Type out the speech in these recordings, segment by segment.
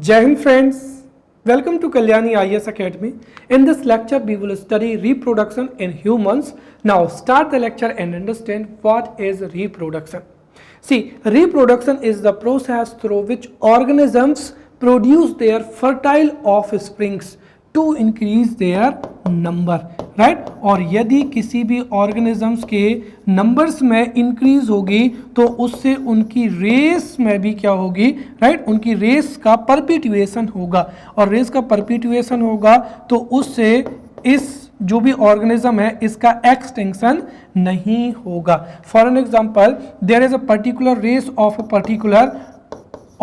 Jai Hind friends, welcome to Kalyani IAS Academy. In this lecture we will study reproduction in humans. Now start the lecture and understand what is reproduction. See, reproduction is the process through which organisms produce their fertile offsprings to increase their number, right? और यदि किसी भी organisms के numbers में increase होगी तो उससे उनकी रेस में भी क्या होगी, राइट? उनकी रेस का परपिट्यूएशन होगा और रेस का परपिट्यूएशन होगा तो उससे इस जो भी ऑर्गेनिज्म है इसका एक्सटिंक्शन नहीं होगा. For an example, there is a particular race of a particular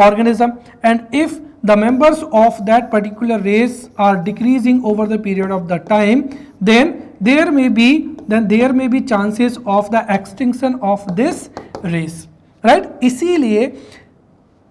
organism, and if the members of that particular race are decreasing over the period of the time, then there may be chances of the extinction of this race, right?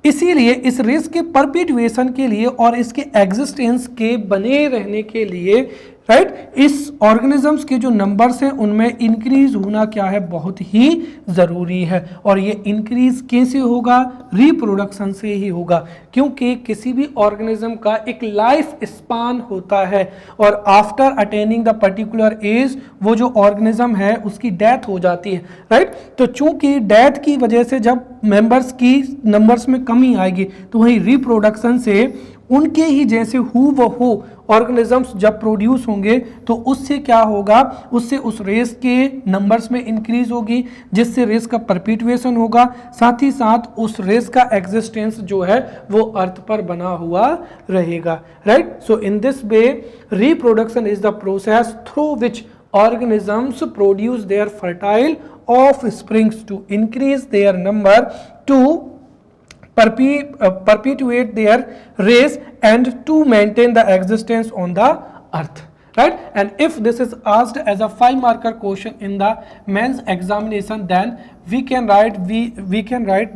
इसीलिए इस race के परपिट्यूएशन के लिए और इसके existence के बने रहने के लिए, राइट, इस ऑर्गेनिजम्स के जो नंबर्स हैं उनमें इंक्रीज होना क्या है, बहुत ही ज़रूरी है. और ये इंक्रीज कैसे होगा? रिप्रोडक्शन से ही होगा, क्योंकि किसी भी ऑर्गेनिज्म का एक लाइफ स्पान होता है और after attaining the particular age वो जो ऑर्गेनिज्म है उसकी डेथ हो जाती है, राइट? तो चूंकि डेथ की वजह से जब मेंबर्स की नंबर्स में कमी आएगी तो वही रिप्रोडक्शन से उनके ही जैसे हूबहू ऑर्गेनिजम्स जब प्रोड्यूस होंगे तो उससे क्या होगा, उससे उस रेस के नंबर्स में इंक्रीज होगी जिससे रेस का परपिट्यूएशन होगा, साथ ही साथ उस रेस का एग्जिस्टेंस जो है वो अर्थ पर बना हुआ रहेगा, right? So in this way reproduction is the process through which organisms produce their fertile offsprings to increase their number, to perpetuate their race and to maintain the existence on the earth, right? And if this is asked as a 5-marker question in the men's examination, then we can write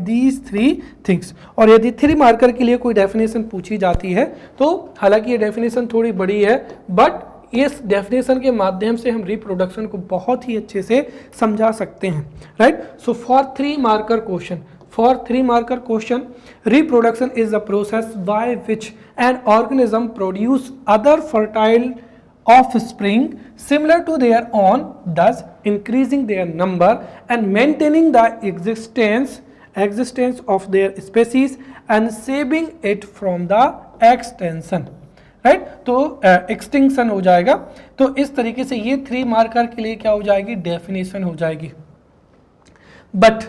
these 3 things. और यदि 3 marker के लिए कोई definition पूछी जाती है तो हालांकि ये डेफिनेशन थोड़ी बड़ी है, बट इस डेफिनेशन के माध्यम से हम रिप्रोडक्शन को बहुत ही अच्छे से समझा सकते हैं, right? So for 3 marker question, reproduction is the process by which an organism produce other fertile offspring similar to their own, thus increasing their number and maintaining the existence of their species and saving it from the extinction, right? तो extinction हो जाएगा. तो इस तरीके से ये 3 marker के लिए क्या हो जाएगी, डेफिनेशन हो जाएगी. बट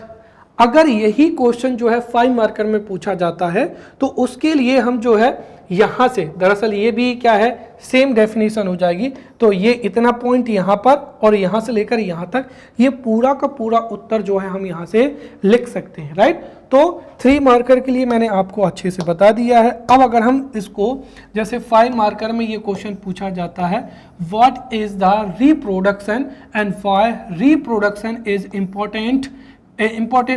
अगर यही क्वेश्चन जो है 5 मार्कर में पूछा जाता है तो उसके लिए हम जो है यहाँ से, दरअसल ये भी क्या है, सेम डेफिनेशन हो जाएगी. तो ये इतना पॉइंट यहाँ पर और यहाँ से लेकर यहाँ तक ये पूरा का पूरा उत्तर जो है हम यहाँ से लिख सकते हैं, राइट? तो 3 मार्कर के लिए मैंने आपको अच्छे से बता दिया है. अब अगर हम इसको जैसे 5 मार्कर में ये क्वेश्चन पूछा जाता है, what is the reproduction and why reproduction is important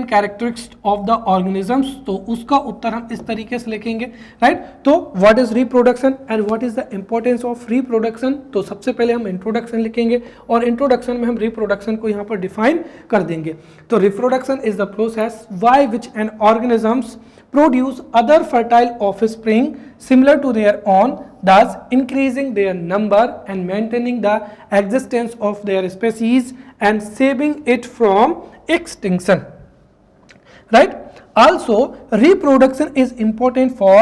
characteristics of the organisms, तो उसका उत्तर हम इस तरीके से लिखेंगे, राइट? तो what is reproduction and what is the importance of reproduction. तो सबसे पहले हम इंट्रोडक्शन लिखेंगे और इंट्रोडक्शन में हम रिप्रोडक्शन को यहाँ पर डिफाइन कर देंगे. तो reproduction is the process by which N organisms produce other fertile offspring similar to their own, thus increasing their number and maintaining the existence of their species and saving it from extinction, right? Also reproduction is important for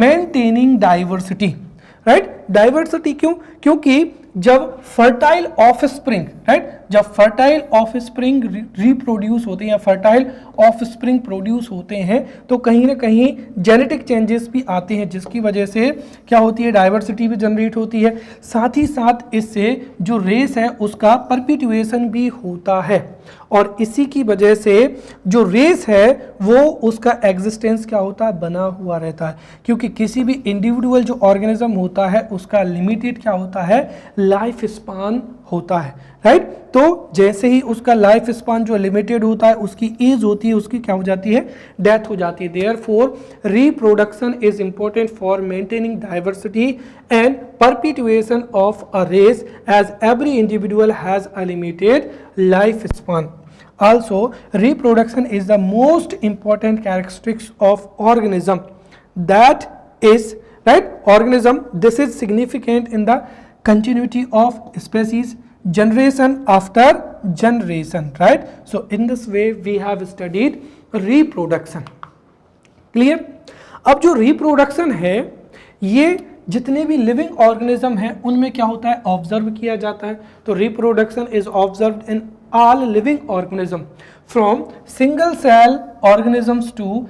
maintaining diversity, right? Diversity क्यों? क्योंकि जब fertile offspring, right, जब fertile offspring reproduce होते हैं या fertile offspring produce होते हैं तो कहीं ना कहीं जेनेटिक चेंजेस भी आते हैं जिसकी वजह से क्या होती है, डाइवर्सिटी भी जनरेट होती है. साथ ही साथ इससे जो रेस है उसका परपिट्यूएशन भी होता है और इसी की वजह से जो रेस है वो उसका एग्जिस्टेंस क्या होता है, बना हुआ रहता है. क्योंकि किसी भी इंडिविजुअल जो ऑर्गेनिज्म होता है उसका लिमिटेड क्या होता है, लाइफ स्पान होता है, राइट? तो जैसे ही उसका लाइफ स्पान जो लिमिटेड होता है उसकी एज होती है, उसकी क्या हो जाती है, डेथ हो जाती है. Therefore reproduction is important for maintaining diversity and perpetuation of a race as every individual has a limited life span. Also, reproduction is the most important characteristics of organism that is, right, organism. This is significant in the continuity of species, generation after generation, right? So in this way we have studied reproduction. Clear? अब जो reproduction है ये जितने भी living organism हैं उनमें क्या होता है, ऑब्जर्व किया जाता है. तो reproduction is observed in all living organism from single cell organisms to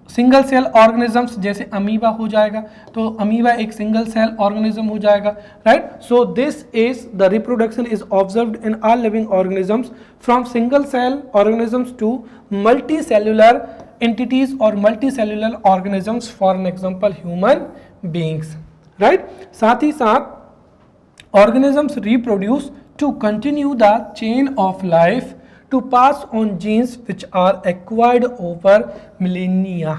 single cell organisms, जैसे अमीबा हो जाएगा तो अमीबा एक सिंगल सेल ऑर्गेनिज्म हो जाएगा, right. So this is the reproduction is observed in all living organisms from single cell organisms to multi cellular entities or multicellular organisms, for an example human beings, right. साथ ही साथ organisms reproduce to continue the chain of life, to pass on genes which are acquired over millennia,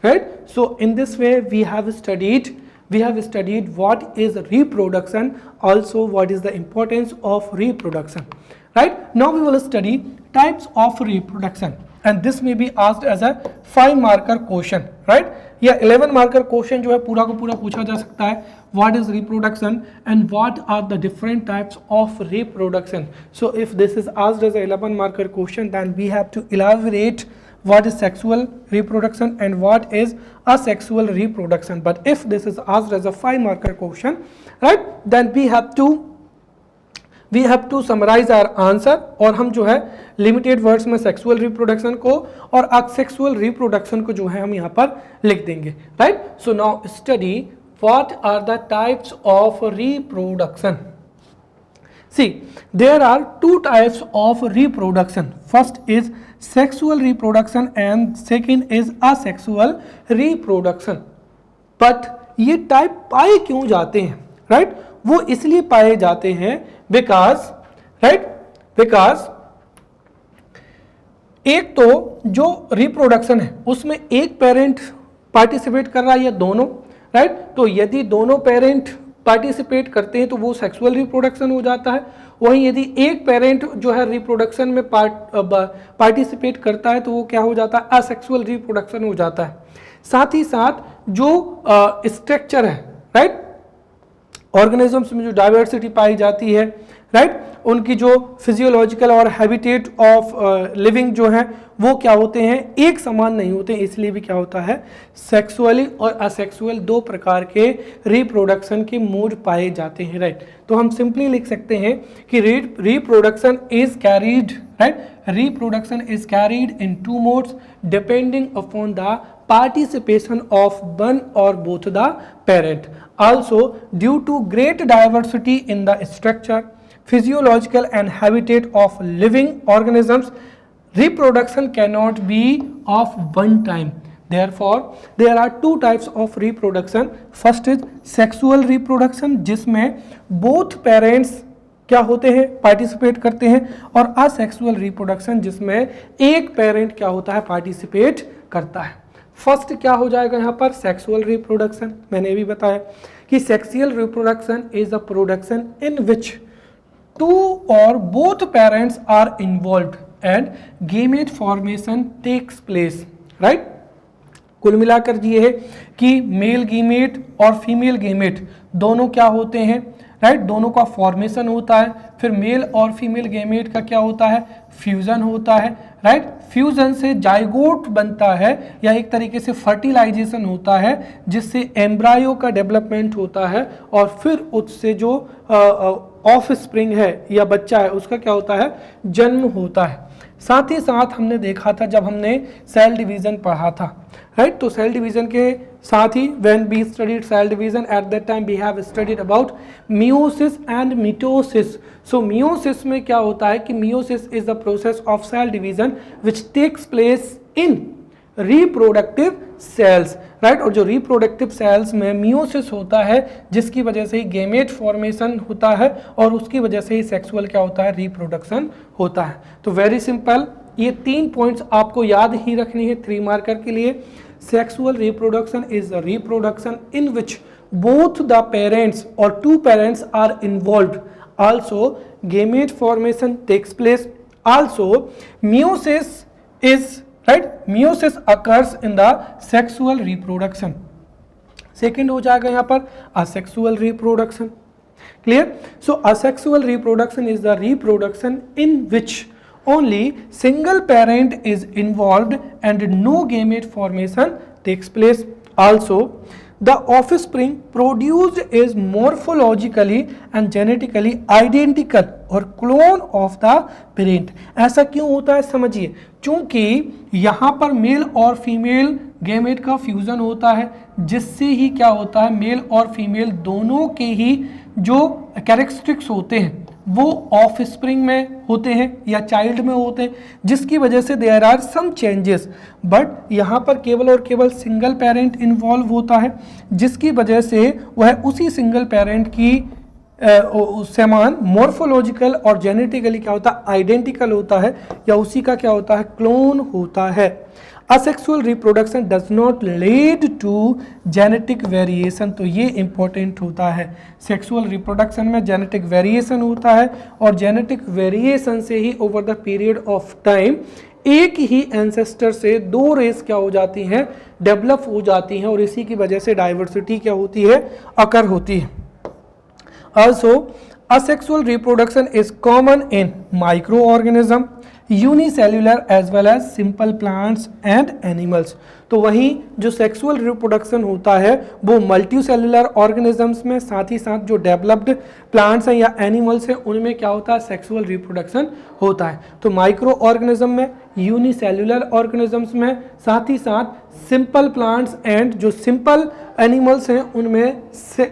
right. So in this way we have studied what is reproduction, also what is the importance of reproduction, right. Now we will study types of reproduction, and this may be asked as a 5 marker question, right, या 11 marker question जो है पूरा को पूरा पूछा जा सकता है. What is reproduction and what are the different types of reproduction? So if this is asked as a 11 marker question, then we have to elaborate what is sexual reproduction and what is asexual reproduction. But if this is asked as a 5 marker question, right, then we have to summarize our answer, और हम जो है limited words में sexual reproduction को और asexual reproduction को जो है हम यहाँ पर लिख देंगे, right. So now study what are the types of reproduction. See there are 2 types of reproduction. First is sexual reproduction and second is asexual reproduction. But ये टाइप पाए क्यों जाते हैं, राइट, वो इसलिए पाए जाते हैं बिकॉज एक तो जो रिप्रोडक्शन है उसमें एक पेरेंट पार्टिसिपेट कर रहा है या दोनों, राइट. तो यदि दोनों पेरेंट पार्टिसिपेट करते हैं तो वो सेक्सुअल रिप्रोडक्शन हो जाता है. वहीं यदि एक पेरेंट जो है रिप्रोडक्शन में पार्टिसिपेट करता है तो वो क्या हो जाता है, असेक्सुअल रिप्रोडक्शन हो जाता है. साथ ही साथ जो स्ट्रक्चर है, राइट, ऑर्गेनिजम्स में जो डाइवर्सिटी पाई जाती है, राइट, उनकी जो फिजियोलॉजिकल और हैबिटेट ऑफ लिविंग जो है वो क्या होते हैं, एक समान नहीं होते. इसलिए भी क्या होता है, सेक्सुअली और असेक्सुअल 2 प्रकार के रिप्रोडक्शन के मोड पाए जाते हैं, राइट. तो हम सिंपली लिख सकते हैं कि reproduction is carried, right, reproduction is carried in 2 modes depending upon the participation of one or both the parent. Also, due to great diversity in the structure, physiological and habitat of living organisms, reproduction cannot be of one time. Therefore, there are 2 types of reproduction. First is sexual reproduction, जिसमें both parents क्या होते हैं, participate करते हैं, और asexual reproduction जिसमें एक parent क्या होता है, पार्टिसिपेट करता है. फर्स्ट क्या हो जाएगा यहाँ पर, सेक्सुअल रिप्रोडक्शन. मैंने भी बताया कि sexual reproduction is a production in which 2 or both parents are involved and gamete formation takes place, right. कुल मिलाकर ये है कि मेल गीमेट और फीमेल गीमेट दोनों क्या होते हैं, राइट, दोनों का फॉर्मेशन होता है. फिर मेल और फीमेल गैमेट का क्या होता है, फ्यूजन होता है, राइट. फ्यूजन से जाइगोट बनता है या एक तरीके से फर्टिलाइजेशन होता है जिससे एम्ब्रायो का डेवलपमेंट होता है, और फिर उससे जो ऑफ स्प्रिंग है या बच्चा है उसका क्या होता है, जन्म होता है. साथ ही साथ हमने देखा था जब हमने सेल डिवीजन पढ़ा था, राइट. तो सेल डिवीजन के साथ ही when we studied cell division at that time we have studied about meiosis and mitosis. So meiosis में क्या होता है कि meiosis is the process of cell division which takes place in reproductive cells, right. और जो reproductive cells में meiosis होता है जिसकी वजह से ही गेमेट फॉर्मेशन होता है और उसकी वजह से ही सेक्सुअल क्या होता है, रिप्रोडक्शन होता है. तो वेरी सिंपल, ये 3 पॉइंट्स आपको याद ही रखनी है 3 मार्कर के लिए. Sexual reproduction is the reproduction in which both the parents और 2 parents are involved. Also, gamete formation takes place. Also, meiosis is, right, meiosis occurs in the sexual reproduction. Second हो जाएगा यहाँ पर asexual reproduction. Clear? So asexual reproduction is the reproduction in which only single parent is involved and no gamete formation takes place. Also, the offspring produced is morphologically and genetically identical or clone of the parent. ऐसा क्यों होता है समझिए, क्योंकि यहाँ पर mail और female gamete का फ्यूजन होता है, जिससे ही क्या होता है, मेल और फीमेल दोनों के ही जो कैरेक्टरिस्टिक्स होते हैं वो ऑफ स्प्रिंग में होते हैं या चाइल्ड में होते हैं, जिसकी वजह से there are some changes. But यहाँ पर केवल और केवल सिंगल पेरेंट इन्वॉल्व होता है, जिसकी वजह से वह उसी सिंगल पेरेंट की समान मॉर्फोलॉजिकल और जेनेटिकली क्या होता है, आइडेंटिकल होता है, या उसी का क्या होता है, क्लोन होता है। asexual reproduction does not lead to genetic variation, तो ये इंपॉर्टेंट होता है। सेक्सुअल रिप्रोडक्शन में जेनेटिक वेरिएशन होता है और जेनेटिक वेरिएशन से ही over the period of time एक ही एंसेस्टर से दो रेस क्या हो जाती हैं, डेवलप हो जाती हैं, और इसी की वजह से डाइवर्सिटी क्या होती है, अकर होती है। Also, asexual reproduction is common in microorganism, unicellular as well as simple plants and animals। तो वहीं जो सेक्सुअल रिप्रोडक्शन होता है वो मल्टी सेलुलर ऑर्गेनिजम्स में, साथ ही साथ जो डेवलप्ड प्लांट्स हैं या एनिमल्स हैं उनमें क्या होता है, सेक्सुअल रिप्रोडक्शन होता है। तो माइक्रो ऑर्गेनिज्म में, यूनिसेल्युलर ऑर्गेनिजम्स में, साथ ही साथ सिंपल प्लांट्स एंड जो सिंपल एनिमल्स हैं उनमें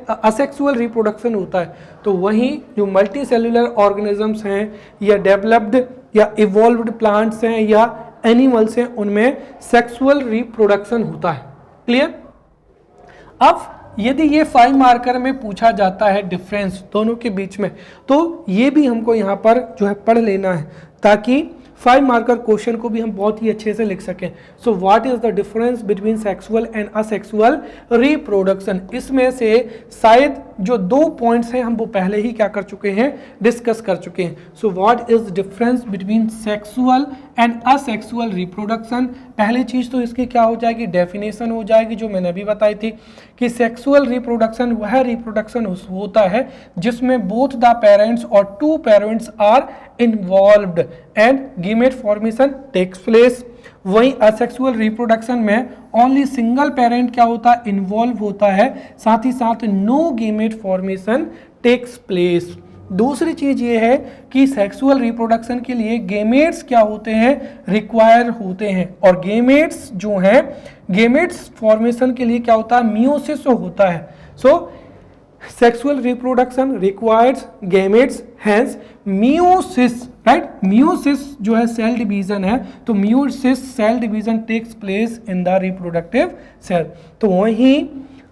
असेक्सुअल रिप्रोडक्शन होता है। तो वहीं जो मल्टी सेलुलर ऑर्गेनिजम्स हैं या डेवलप्ड या इवॉल्व्ड प्लांट्स हैं या एनिमल्स हैं उनमें सेक्सुअल रिप्रोडक्शन होता है। क्लियर? अब यदि ये 5 मार्कर में पूछा जाता है डिफरेंस दोनों के बीच में, तो ये भी हमको यहाँ पर जो है पढ़ लेना है, ताकि 5 मार्कर क्वेश्चन को भी हम बहुत ही अच्छे से लिख सकें। So what is the difference between sexual and asexual reproduction? इसमें से शायद जो 2 पॉइंट्स हैं हम वो पहले ही क्या कर चुके हैं, डिस्कस कर चुके हैं। So what is difference between sexual and asexual reproduction? पहली चीज तो इसकी क्या हो जाएगी, डेफिनेशन हो जाएगी, जो मैंने अभी बताई थी कि सेक्सुअल रिप्रोडक्शन वह रिप्रोडक्शन होता है जिसमें बोथ द पेरेंट्स और 2 parents are involved and gamete formation takes place. वहीं असेक्सुअल रिप्रोडक्शन में ओनली सिंगल पेरेंट क्या होता है, इन्वॉल्व होता है, साथ ही साथ no gamete formation takes place. दूसरी चीज ये है कि सेक्सुअल रिप्रोडक्शन के लिए गेमेट्स क्या होते हैं, रिक्वायर होते हैं, और गेमेट्स जो हैं, गेमेट्स फॉर्मेशन के लिए क्या होता है, मियोसिस होता है। सो sexual reproduction requires gametes, hence meiosis, right? meiosis जो है सेल डिवीजन है, तो meiosis cell division takes place in the reproductive cell. तो वहीं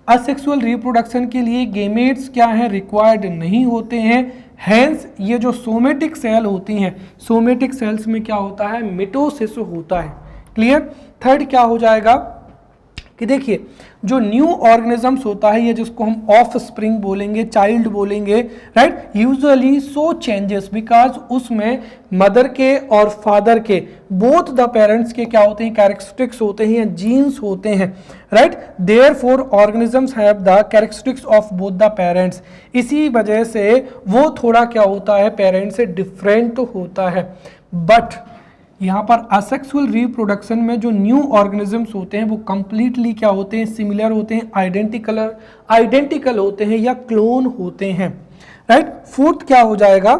असेक्सुअल रिप्रोडक्शन के लिए गेमेट्स क्या है, रिक्वायर्ड नहीं होते हैं, हैंस ये जो सोमेटिक सेल होती हैं, सोमेटिक सेल्स में क्या होता है, मिटोसिस होता है। क्लियर? थर्ड क्या हो जाएगा कि देखिए जो न्यू ऑर्गेनिजम्स होता है, ये जिसको हम ऑफ स्प्रिंग बोलेंगे, चाइल्ड बोलेंगे, right, usually so changes because उसमें मदर के और फादर के बोथ द पेरेंट्स के क्या होते हैं, कैरेक्टरिस्टिक्स होते हैं या जीन्स होते हैं, right. Therefore organisms have the characteristics of both the parents. इसी वजह से वो थोड़ा क्या होता है, पेरेंट्स से डिफरेंट होता है। बट यहाँ पर असेक्सुअल रिप्रोडक्शन में जो न्यू ऑर्गेनिजम्स होते हैं वो कंप्लीटली क्या होते हैं, सिमिलर होते हैं, आइडेंटिकल होते हैं या क्लोन होते हैं, राइट। फोर्थ क्या हो जाएगा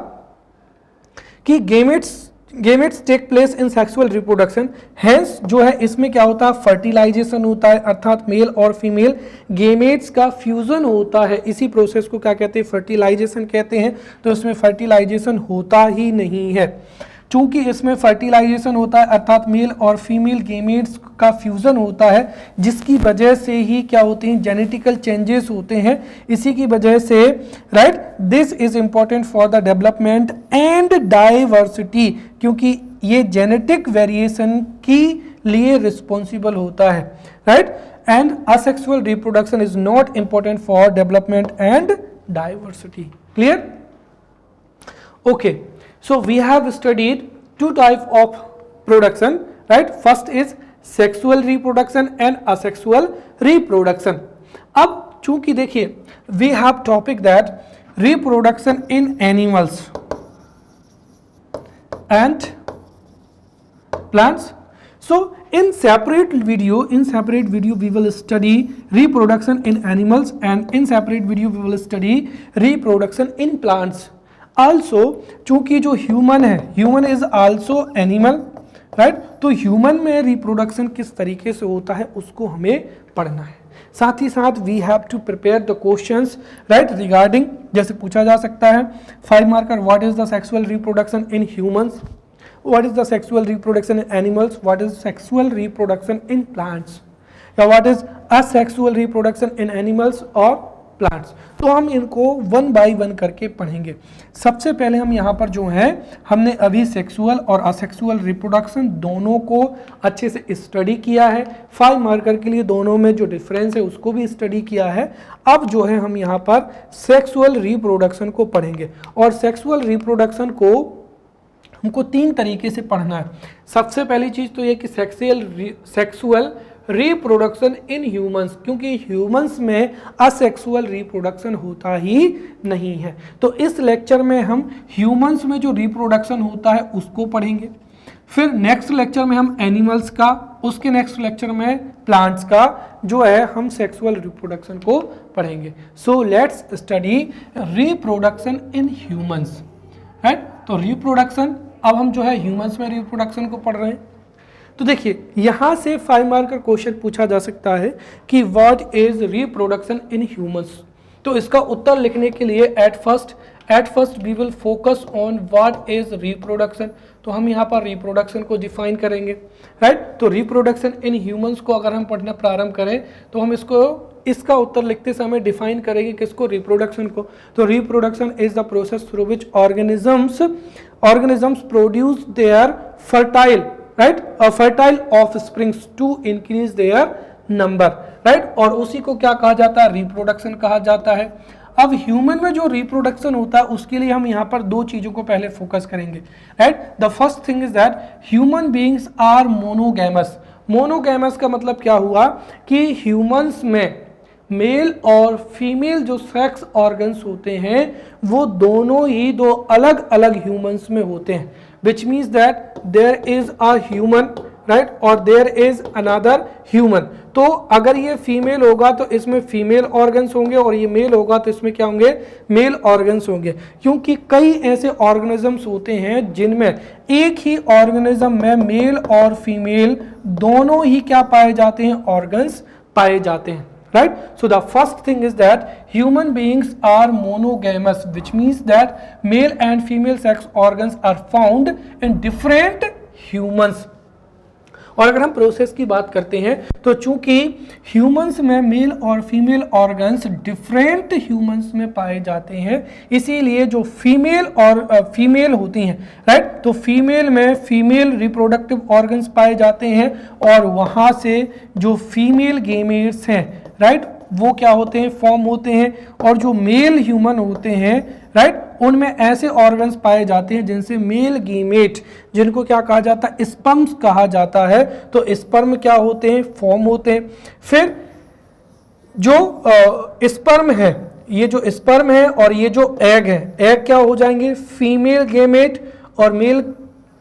कि gametes take place in sexual reproduction, hence जो है इसमें क्या होता है, फर्टिलाइजेशन होता है, अर्थात मेल और फीमेल गेमेट्स का फ्यूजन होता है। इसी प्रोसेस को क्या कहते हैं, फर्टिलाइजेशन कहते हैं। तो इसमें फर्टिलाइजेशन होता ही नहीं है। चूंकि इसमें फर्टिलाइजेशन होता है अर्थात मेल और फीमेल गेमेट्स का फ्यूजन होता है, जिसकी वजह से ही क्या होते हैं, जेनेटिकल चेंजेस होते हैं। इसी की वजह से, right, this is important for the development and diversity, क्योंकि ये जेनेटिक वेरिएशन की लिए रिस्पॉन्सिबल होता है, right. And asexual reproduction is not important for development and diversity. Clear? Okay, so we have studied two types of production, right? First is sexual reproduction and asexual reproduction. अब चूंकि देखिए we have topic that reproduction in animals and plants. So in separate video we will study reproduction in animals, and in separate video we will study reproduction in plants. Also चूंकि जो human है, human is also animal, right? तो human में reproduction किस तरीके से होता है उसको हमें पढ़ना है। साथ ही साथ we have to prepare the questions, right, regarding, जैसे पूछा जा सकता है 5 marker, what is the sexual reproduction in humans, what is the sexual reproduction in animals, what is sexual reproduction in plants, या what is asexual reproduction in animals or plants। तो हम इनको 1 bye 1 करके पढ़ेंगे। सबसे पहले हम यहाँ पर जो है हमने अभी सेक्सुअल और असेक्सुअल रिप्रोडक्शन दोनों को अच्छे से स्टडी किया है, 5 मार्कर के लिए दोनों में जो डिफरेंस है उसको भी स्टडी किया है। अब जो है हम यहाँ पर सेक्सुअल रिप्रोडक्शन को पढ़ेंगे, और सेक्सुअल रिप्रोडक्शन को हमको 3 तरीके से पढ़ना है। सबसे पहली चीज़ तो ये कि सेक्सुअल रिप्रोडक्शन इन ह्यूमंस, क्योंकि ह्यूमंस में असेक्सुअल रिप्रोडक्शन होता ही नहीं है। तो इस लेक्चर में हम ह्यूमंस में जो रिप्रोडक्शन होता है उसको पढ़ेंगे, फिर नेक्स्ट लेक्चर में हम एनिमल्स का, उसके नेक्स्ट लेक्चर में प्लांट्स का जो है हम सेक्सुअल रिप्रोडक्शन को पढ़ेंगे। सो let's study reproduction in humans, right. तो रिप्रोडक्शन, अब हम जो है ह्यूमंस में रिप्रोडक्शन को पढ़ रहे हैं। तो देखिए यहाँ से 5 मार्क का क्वेश्चन पूछा जा सकता है कि what is reproduction in humans. तो इसका उत्तर लिखने के लिए at first we will focus on what is reproduction. तो हम यहाँ पर रिप्रोडक्शन को डिफाइन करेंगे, राइट। तो रिप्रोडक्शन इन ह्यूमंस को अगर हम पढ़ना प्रारंभ करें तो हम इसका उत्तर लिखते समय डिफाइन करेंगे किसको, रिप्रोडक्शन को। तो reproduction is the process through which organisms produce their fertile, right, fertile offsprings to increase their number, right. और उसी को क्या कहा जाता है, रिप्रोडक्शन कहा जाता है। अब ह्यूमन में जो रिप्रोडक्शन होता है उसके लिए हम यहाँ पर 2 चीजों को पहले फोकस करेंगे, right. The first thing is that human beings are monogamous. Monogamous का मतलब क्या हुआ कि ह्यूमंस में मेल और फीमेल जो सेक्स ऑर्गन्स होते हैं वो दोनों ही 2 अलग अलग ह्यूमंस में होते हैं, which means that there is a human, right, और देयर इज अनदर ह्यूमन। तो अगर ये फीमेल होगा तो इसमें फीमेल ऑर्गन्स होंगे, और ये मेल होगा तो इसमें क्या होंगे, मेल ऑर्गन्स होंगे। क्योंकि कई ऐसे ऑर्गेनिजम्स होते हैं जिनमें एक ही ऑर्गेनिज्म में मेल और फीमेल दोनों ही क्या पाए जाते हैं, ऑर्गन्स पाए जाते हैं, right? So the first thing is that human beings are monogamous, which means that male and female sex organs are found in different humans। और अगर हम प्रोसेस की बात करते हैं तो चूंकि ह्यूमंस में मेल और फीमेल ऑर्गन्स डिफरेंट ह्यूमंस में पाए जाते हैं, इसीलिए जो फीमेल होती हैं, राइट, तो फीमेल में फीमेल रिप्रोडक्टिव ऑर्गन्स पाए जाते हैं, और वहाँ से जो फीमेल गेमेट्स हैं, राइट, वो क्या होते हैं, फॉर्म होते हैं। और जो मेल ह्यूमन होते हैं, राइट, उनमें ऐसे ऑर्गन्स पाए जाते हैं जिनसे मेल गीमेट, जिनको क्या कहा जाता है, स्पर्म्स कहा जाता है। तो स्पर्म क्या होते हैं, फॉर्म होते हैं। फिर जो स्पर्म है, ये जो स्पर्म है और ये जो एग है, एग क्या हो जाएंगे, फीमेल गेमेट, और मेल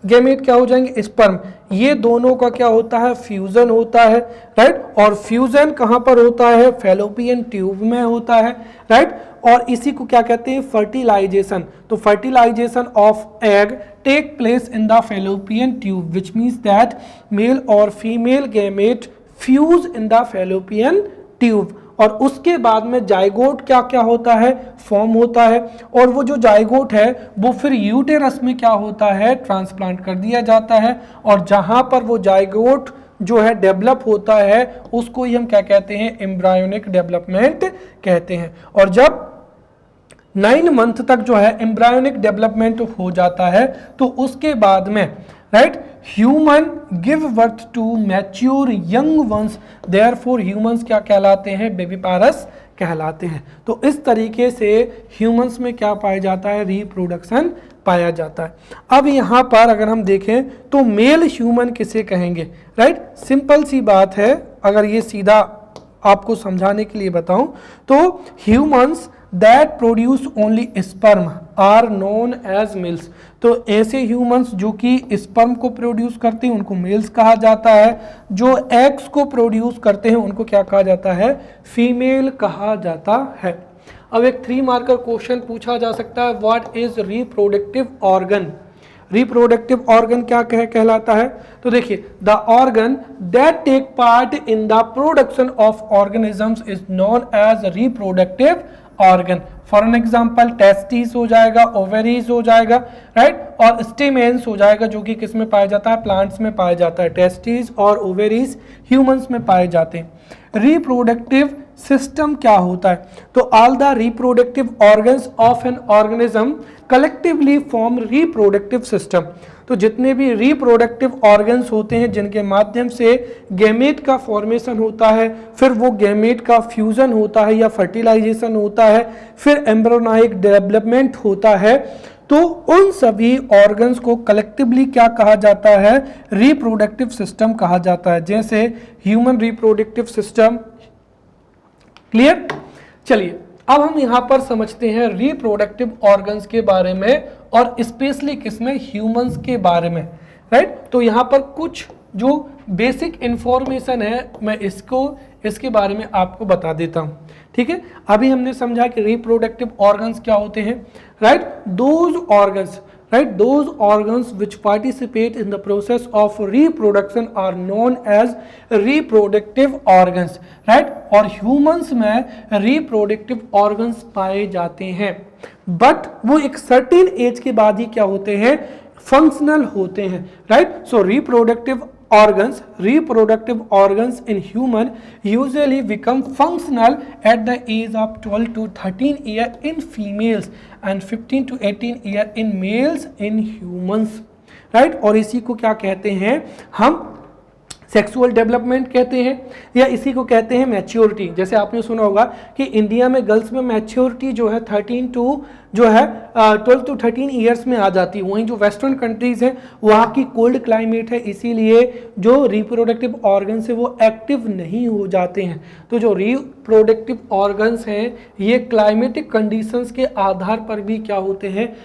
गेमेट क्या हो जाएंगे, स्पर्म। ये दोनों का क्या होता है, फ्यूजन होता है, राइट। और फ्यूजन कहाँ पर होता है, फैलोपियन ट्यूब में होता है, राइट। और इसी को क्या कहते हैं, फर्टिलाइजेशन। तो fertilization of egg take place in the fallopian tube, which means that male और female gamete fuse in the fallopian tube. और उसके बाद में जाइगोट क्या क्या होता है, फॉर्म होता है। और वो जो जाइगोट है वो फिर यूटेरस में क्या होता है, ट्रांसप्लांट कर दिया जाता है। और जहां पर वो जाइगोट जो है डेवलप होता है उसको ही हम क्या कहते हैं, एम्ब्रायोनिक डेवलपमेंट कहते हैं। और जब 9 मंथ तक जो है एम्ब्रायोनिक डेवलपमेंट हो जाता है तो उसके बाद में, right, human give birth to mature young ones, therefore humans क्या कहलाते हैं, बेबीपारस कहलाते हैं। तो इस तरीके से ह्यूमंस में क्या पाया जाता है, रिप्रोडक्शन पाया जाता है। अब यहाँ पर अगर हम देखें तो मेल ह्यूमन किसे कहेंगे, राइट, सिंपल सी बात है। अगर ये सीधा आपको समझाने के लिए बताऊं तो humans that produce only sperm are known as males. तो ऐसे ह्यूमंस जो कि स्पर्म को प्रोड्यूस करते हैं उनको मेल्स कहा जाता है, जो एग्स को प्रोड्यूस करते हैं उनको क्या कहा जाता है, फीमेल कहा जाता है। अब एक 3 मार्कर क्वेश्चन पूछा जा सकता है, what is reproductive organ. Reproductive organ क्या कहलाता है, तो देखिए the organ that take part in the production of organisms is known as reproductive organ. For an example testis हो जाएगा, ओवेरीज हो जाएगा, राइट, और स्टेमेंस हो जाएगा जो कि किस में पाया जाता है, प्लांट्स में पाया जाता है। टेस्टिस और ओवेरीज ह्यूमंस में पाए जाते हैं। रिप्रोडक्टिव सिस्टम क्या होता है, तो all the reproductive organs of an organism collectively form reproductive system. तो जितने भी रिप्रोडक्टिव ऑर्गन्स होते हैं जिनके माध्यम से गैमेट का फॉर्मेशन होता है, फिर वो गैमेट का फ्यूजन होता है या फर्टिलाइजेशन होता है, फिर एम्ब्रियोनिक डेवलपमेंट होता है, तो उन सभी ऑर्गन्स को कलेक्टिवली क्या कहा जाता है, रिप्रोडक्टिव सिस्टम कहा जाता है। जैसे ह्यूमन रिप्रोडक्टिव सिस्टम, क्लियर। चलिए अब हम यहां पर समझते हैं रिप्रोडक्टिव ऑर्गन्स के बारे में और स्पेशली किसमें, ह्यूमंस के बारे में, राइट। तो यहां पर कुछ जो बेसिक इंफॉर्मेशन है मैं इसके बारे में आपको बता देता हूं, ठीक है। अभी हमने समझा कि रिप्रोडक्टिव ऑर्गन्स क्या होते हैं, right, those organs, right, those organs which participate in the process of reproduction are known as reproductive organs, right। और humans में reproductive organs पाए जाते हैं, but वो एक certain age के बाद ही क्या होते हैं, functional होते हैं, right। So reproductive organs in human usually become functional at the age of 12 to 13 year in females and 15 to 18 year in males in humans, right। और इसी को क्या कहते हैं हम, सेक्सुअल डेवलपमेंट कहते हैं या इसी को कहते हैं मैच्योरिटी। जैसे आपने सुना होगा कि इंडिया में गर्ल्स में मैच्योरिटी जो है 12 to 13 ईयर्स में आ जाती है। वहीं जो वेस्टर्न कंट्रीज हैं वहाँ की कोल्ड क्लाइमेट है, इसीलिए जो रिप्रोडक्टिव ऑर्गन्स है वो एक्टिव नहीं हो जाते हैं। तो जो रिप्रोडक्टिव ऑर्गन्स हैं ये क्लाइमेटिक कंडीशंस के आधार पर भी क्या होते हैं,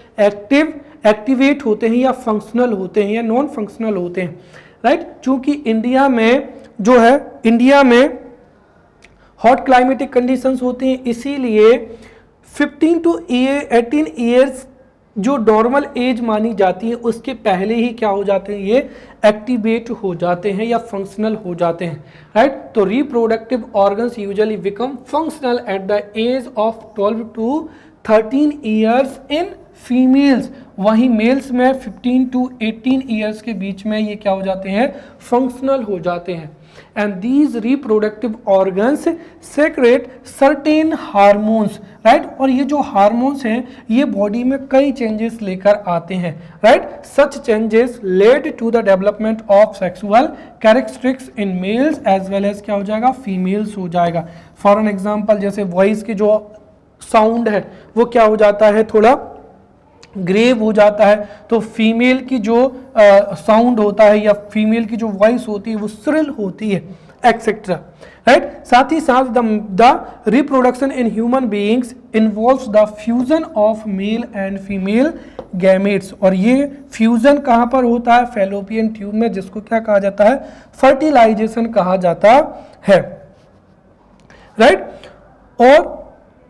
एक्टिवेट होते हैं या फंक्शनल होते हैं या नॉन फंक्शनल होते हैं, राइट। चूंकि इंडिया में हॉट क्लाइमेटिक कंडीशंस होती हैं, इसीलिए 15 to 18 ईयर्स जो नॉर्मल एज मानी जाती है उसके पहले ही क्या हो जाते हैं, ये एक्टिवेट हो जाते हैं या फंक्शनल हो जाते हैं, राइट। तो reproductive organs usually become functional at the age of 12 to 13 years in females. वहीं मेल्स में 15 to 18 ईयर्स के बीच में ये क्या हो जाते हैं, फंक्शनल हो जाते हैं। And these reproductive organs secrete certain hormones, right. और ये जो हार्मोन्स हैं ये बॉडी में कई चेंजेस लेकर आते हैं, right. Such changes lead to the development of sexual characteristics in males as well as क्या हो जाएगा, फीमेल्स हो जाएगा। फॉर एन एग्जाम्पल जैसे वॉइस के जो साउंड है वो क्या हो जाता है, थोड़ा ग्रेव हो जाता है, तो फीमेल की जो साउंड होता है या फीमेल की जो वॉइस होती है वो श्रिल होती है, एक्सेट्रा, राइट। साथ ही साथ the reproduction in human beings involves the fusion of male and female gametes. और ये फ्यूजन कहाँ पर होता है, फैलोपियन ट्यूब में, जिसको क्या कहा जाता है, फर्टिलाइजेशन कहा जाता है, राइट। और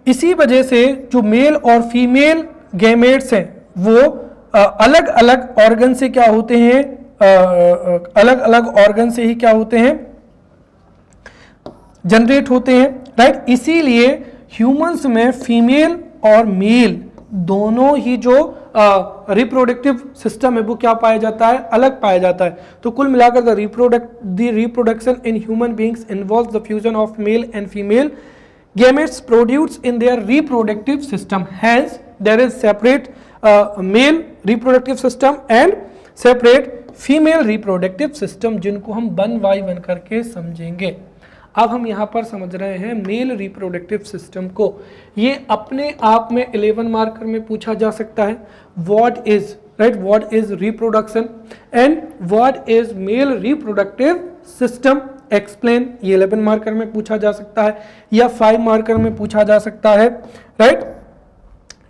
इसी वजह से जो मेल और फीमेल गैमेट्स हैं वो अलग अलग ऑर्गन से क्या होते हैं, अलग अलग ऑर्गन से ही क्या होते हैं, जनरेट होते हैं, राइट। इसीलिए ह्यूमंस में फीमेल और मेल दोनों ही जो रिप्रोडक्टिव सिस्टम है वो क्या पाया जाता है, अलग पाया जाता है। तो कुल मिलाकर the reproduction in human beings involves the fusion of male and female gametes produced in their reproductive system. Hence there is separate male reproductive system and separate female reproductive system, जिनको हम 1 by 1 करके समझेंगे। अब हम यहाँ पर समझ रहे हैं मेल रिप्रोडक्टिव सिस्टम को। ये अपने आप में 11 मार्कर में पूछा जा सकता है, what is, right, what is reproduction and what is male reproductive system explain, ये 11 मार्कर में पूछा जा सकता है या 5 मार्कर में पूछा जा सकता है, राइट।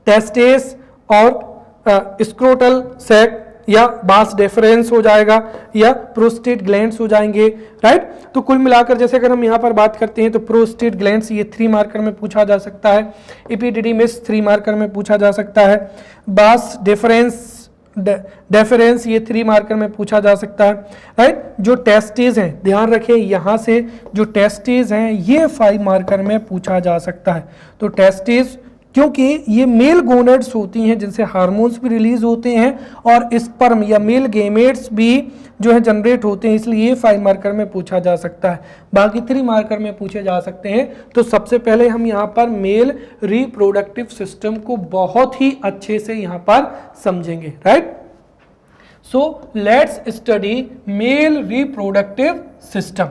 टेस्टेस और स्क्रोटल सैक या बास डेफरेंस हो जाएगा या प्रोस्टेट ग्लैंड्स हो जाएंगे, राइट। तो कुल मिलाकर जैसे अगर हम यहाँ पर बात करते हैं तो प्रोस्टेट ग्लैंड्स ये 3 मार्कर में पूछा जा सकता है, एपिडिडिमिस 3 मार्कर में पूछा जा सकता है, बास डेफरेंस ये 3 मार्कर में पूछा जा सकता है, राइट। जो टेस्टेज हैं, ध्यान रखें यहाँ से जो टेस्टेज हैं ये 5 मार्कर में पूछा जा सकता है। तो टेस्टेज क्योंकि ये मेल गोनेड्स होती हैं जिनसे हार्मोन्स भी रिलीज होते हैं और स्पर्म या मेल गेमेट्स भी जो है जनरेट होते हैं, इसलिए ये 5 मार्कर में पूछा जा सकता है। बाकी 3 मार्कर में पूछे जा सकते हैं। तो सबसे पहले हम यहाँ पर मेल रिप्रोडक्टिव सिस्टम को बहुत ही अच्छे से यहाँ पर समझेंगे, right. So let's study male reproductive system,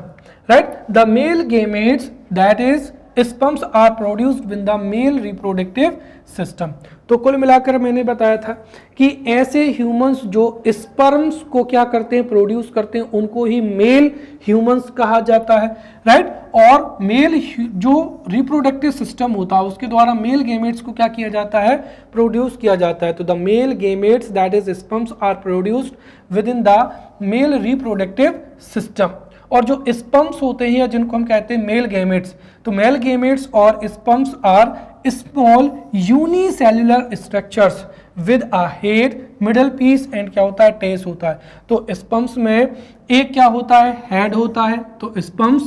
right. The male gametes that is sperms are produced with the male reproductive system. तो कुल मिलाकर मैंने बताया था कि ऐसे ह्यूमंस जो स्पर्म्स को क्या करते हैं, प्रोड्यूस करते हैं, उनको ही मेल ह्यूमंस कहा जाता है, राइट। और मेल जो रिप्रोडक्टिव सिस्टम होता है उसके द्वारा मेल गेमेट्स को क्या किया जाता है, प्रोड्यूस किया जाता है। तो the male gametes that is sperms are produced within the male reproductive system. और जो स्पर्म्स होते हैं या जिनको हम कहते हैं मेल गेमेट्स, तो मेल गेमेट्स और sperms are small unicellular structures with a head, middle piece and क्या होता है, टेस होता है। तो स्पर्म्स में एक क्या होता है, हेड होता है। तो sperms,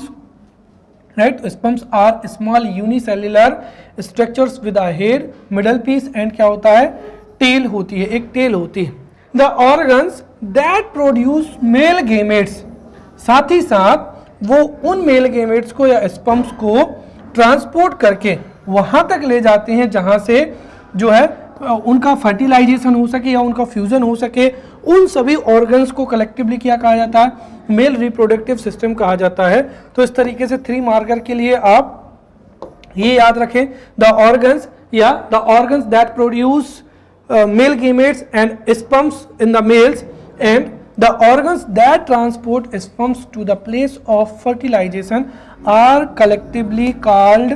right, sperms are small unicellular structures with a head, middle piece and क्या होता है, टेल होती है, एक टेल होती है। The organs that produce mail gametes, साथ ही साथ वो उन मेल गेमेट्स को या स्पर्म्स को ट्रांसपोर्ट करके वहां तक ले जाते हैं जहां से जो है उनका फर्टिलाइजेशन हो सके या उनका फ्यूजन हो सके। उन सभी ऑर्गन्स को कलेक्टिवली क्या कहा जाता है, मेल रिप्रोडक्टिव सिस्टम कहा जाता है। तो इस तरीके से 3 मार्कर के लिए आप ये याद रखें, the organs that produce mail gametes and sperms in the mails and the organs that transport sperms to the place of fertilization are collectively called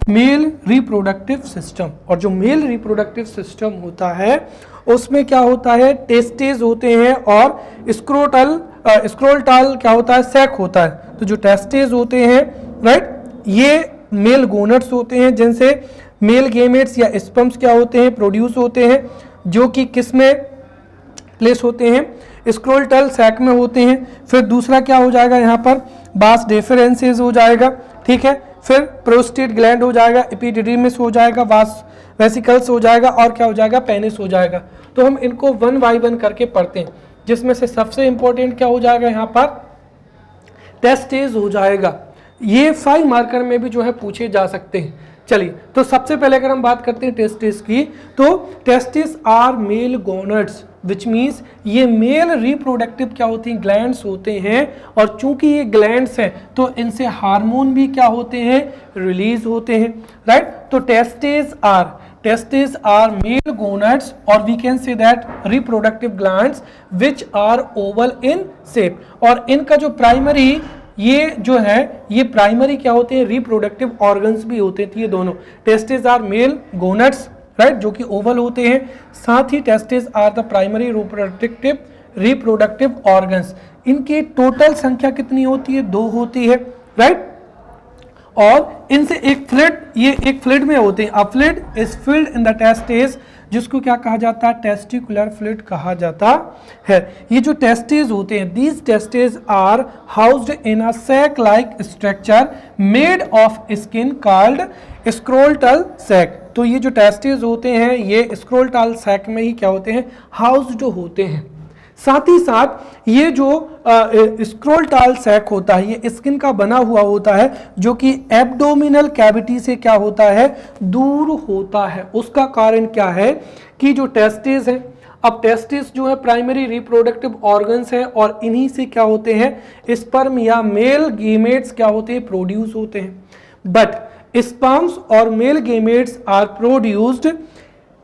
male reproductive system। और जो मेल रिप्रोडक्टिव सिस्टम होता है उसमें क्या होता है, टेस्टेज होते हैं और स्क्रोटल क्या होता है, सैक होता है। तो जो टेस्टेज होते हैं, राइट, ये मेल गोनट्स होते हैं जिनसे मेल गेमेट्स या स्पर्म्स क्या होते हैं, प्रोड्यूस होते हैं, जो कि किस में प्लेस होते हैं, स्क्रोटल सैक में होते हैं। फिर दूसरा क्या हो जाएगा, यहाँ पर बास डेफरेंसेस हो जाएगा, ठीक है। फिर प्रोस्टेट ग्लैंड हो जाएगा, एपिडिडिमिस हो जाएगा, वास वेसिकल्स हो जाएगा और क्या हो जाएगा, पेनिस हो जाएगा। तो हम इनको 1 बाय 1 करके पढ़ते हैं, जिसमें से सबसे इंपॉर्टेंट क्या हो जाएगा, यहाँ पर टेस्टेज हो जाएगा। ये 5 मार्कर में भी जो है पूछे जा सकते हैं। चलिए, तो सबसे पहले अगर हम बात करते हैं टेस्टिस की, तो testis are male gonads which means ये मेल रिप्रोडक्टिव क्या होती हैं, ग्लैंड्स होते हैं। और चूंकि ये ग्लैंड्स हैं तो इनसे हार्मोन भी क्या होते हैं, रिलीज होते हैं, राइट। तो टेस्टिस आर मेल गोनड्स और we can say that reproductive glands which are oval in shape. और इनका जो प्राइमरी ये जो है, ये प्राइमरी क्या होते हैं, रिप्रोडक्टिव ऑर्गन्स भी होते थे ये दोनों। Testis are male gonads, right, जो कि ओवल होते हैं। साथ ही testis are the primary reproductive organs. इनकी टोटल संख्या कितनी होती है, 2 होती है, राइट। और इनसे एक फ्लूइड, ये एक फ्लूइड में होते हैं। अ fluid is filled in the testis, जिसको क्या कहा जाता है, टेस्टिकुलर फ्लूइड कहा जाता है। ये जो टेस्टिस होते हैं, these testis are housed in a sac like structure made of skin called scrotal sac. तो ये जो टेस्टिस होते हैं ये स्क्रोटल सैक में ही क्या होते हैं, हाउस्ड होते हैं। साथ ही साथ ये जो स्क्रोटल सैक होता है ये स्किन का बना हुआ होता है, जो कि एब्डोमिनल कैविटी से क्या होता है, दूर होता है। उसका कारण क्या है कि जो टेस्टिस है, अब टेस्टिस जो है प्राइमरी रिप्रोडक्टिव ऑर्गन्स है और इन्हीं से क्या होते हैं, स्पर्म या मेल गेमेट्स क्या होते हैं, प्रोड्यूस होते हैं। बट स्पर्म्स और male gametes are produced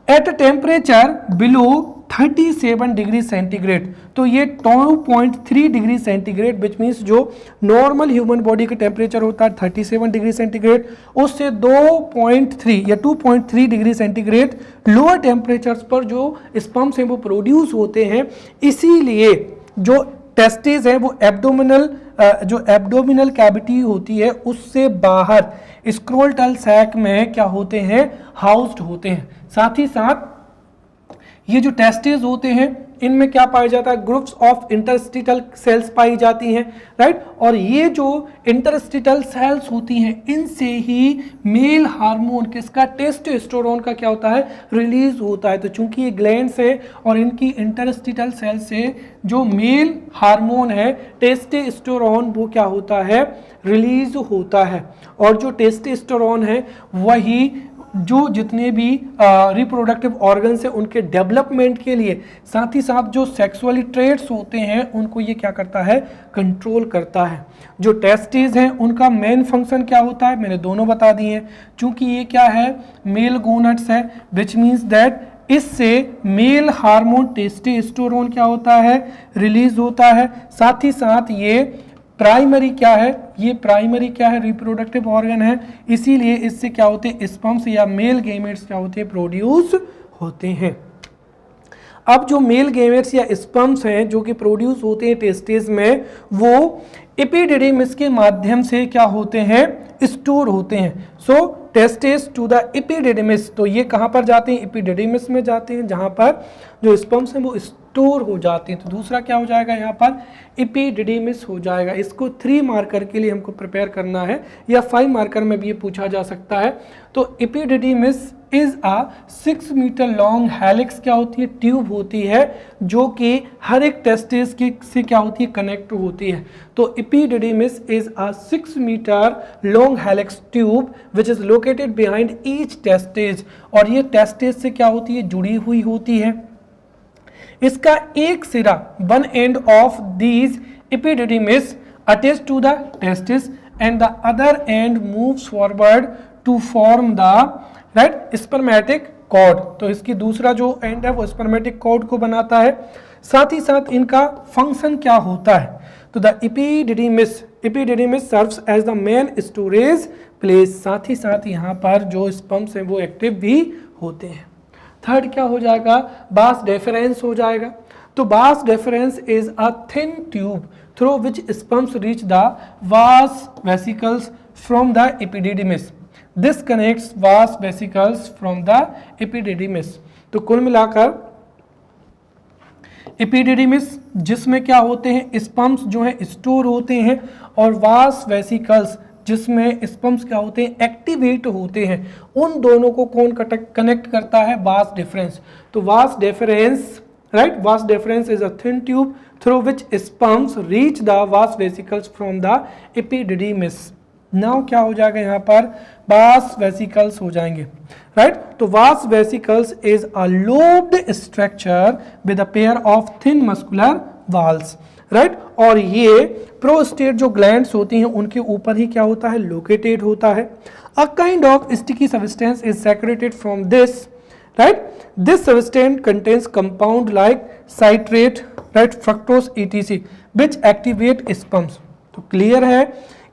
at temperature below 37 degree centigrade, तो ये 2.3 डिग्री सेंटीग्रेड, विच मीन्स जो नॉर्मल ह्यूमन बॉडी का टेम्परेचर होता है 37 डिग्री सेंटीग्रेड, उससे 2.3 या 2.3 डिग्री सेंटीग्रेड लोअर टेम्परेचर्स पर जो स्पर्म्स हैं वो प्रोड्यूस होते हैं। इसीलिए जो टेस्टिस है वो एब्डोमिनल कैविटी होती है उससे बाहर स्क्रोटल सैक में क्या होते हैं, हाउस्ड होते हैं। साथ ही साथ ये जो टेस्टिस होते हैं इनमें क्या पाया जाता है, ग्रुप्स ऑफ इंटरस्टिटल सेल्स पाई जाती हैं, राइट। और ये जो इंटरस्टिटल सेल्स होती हैं इनसे ही मेल हार्मोन किसका, टेस्टोस्टेरोन का क्या होता है, रिलीज होता है। तो चूंकि ये ग्लैंड्स है और इनकी इंटरस्टिटल सेल से जो मेल हार्मोन है टेस्टोस्टेरोन वो क्या होता है, रिलीज होता है। और जो टेस्टोस्टेरोन है वही जो जितने भी रिप्रोडक्टिव ऑर्गन्स हैं उनके डेवलपमेंट के लिए, साथ ही साथ जो सेक्सुअली ट्रेट्स होते हैं उनको ये क्या करता है, कंट्रोल करता है। जो टेस्टिस हैं उनका मेन फंक्शन क्या होता है, मैंने दोनों बता दिए हैं। चूंकि ये क्या है, मेल गोनाड्स है, विच मीन्स दैट इससे मेल हार्मोन टेस्टोस्टेरोन क्या होता है, रिलीज होता है। साथ ही साथ ये प्राइमरी क्या है, ये प्राइमरी क्या है, रिप्रोडक्टिव ऑर्गन है, इसीलिए इससे क्या होते हैं, स्पर्म्स या मेल गैमेट्स क्या होते हैं, प्रोड्यूस होते हैं। अब जो मेल गैमेट्स या स्पर्म्स हैं जो कि प्रोड्यूस होते हैं टेस्टिस में, वो एपिडिडिमिस के माध्यम से क्या होते हैं, स्टोर होते हैं। सो टेस्टिस टू द एपिडिडिमिस, तो ये कहाँ पर जाते हैं, एपिडिडिमिस में जाते हैं, जहाँ पर जो स्पर्म्स हैं वो स्टोर हो जाते हैं। तो दूसरा क्या हो जाएगा यहाँ पर, एपिडिडिमिस हो जाएगा। इसको 3 मार्कर के लिए हमको प्रिपेयर करना है या 5 मार्कर में भी ये पूछा जा सकता है। तो epididymis is a 6 metre long helix क्या होती है, ट्यूब होती है, जो कि हर एक टेस्टिस के से क्या होती है, कनेक्ट होती है। तो epididymis is a 6 metre long helix tube which is located behind each testis, और ये टेस्टिस से क्या होती है, जुड़ी हुई होती है। इसका एक सिरा, one end of these epididymis attach to the testis and the other end moves forward to form the right spermatic cord. तो इसकी दूसरा जो एंड है वो स्पर्मेटिक कॉर्ड को बनाता है। साथ ही साथ इनका फंक्शन क्या होता है, तो the epididymis serves as the main storage place. साथ ही साथ यहाँ पर जो स्पर्म्स हैं वो एक्टिव भी होते हैं। थर्ड क्या हो जाएगा, बास डेफरेंस हो जाएगा। तो vas deferens is a thin tube through which sperms reach the vas vesicles from the epididymis. This connects vas vesicles from the epididymis. तो कुल मिलाकर एपिडिडिमिस जिसमें क्या होते हैं, स्पर्म्स जो है स्टोर होते हैं, और वास वेसिकल्स जिसमें स्पर्म्स क्या होते हैं, एक्टिवेट होते हैं। उन दोनों को कौन कनेक्ट करता है, वास डिफरेंस। तो vas deferens, right, vas deferens is a thin tube through which sperms reach the vas vesicles from the epididymis. Now क्या हो जाएगा यहाँ पर, वास वेसिकल्स हो जाएंगे, राइट। तो वास vesicles is a lobed structure with a pair of thin muscular walls, right. और ये प्रोस्टेट जो ग्लैंड्स होती हैं उनके ऊपर ही क्या होता है, लोकेटेड होता है। A kind of sticky substance is secreted from this, right. This substance contains compound like citrate, right, fructose etc which activate sperms. तो क्लियर है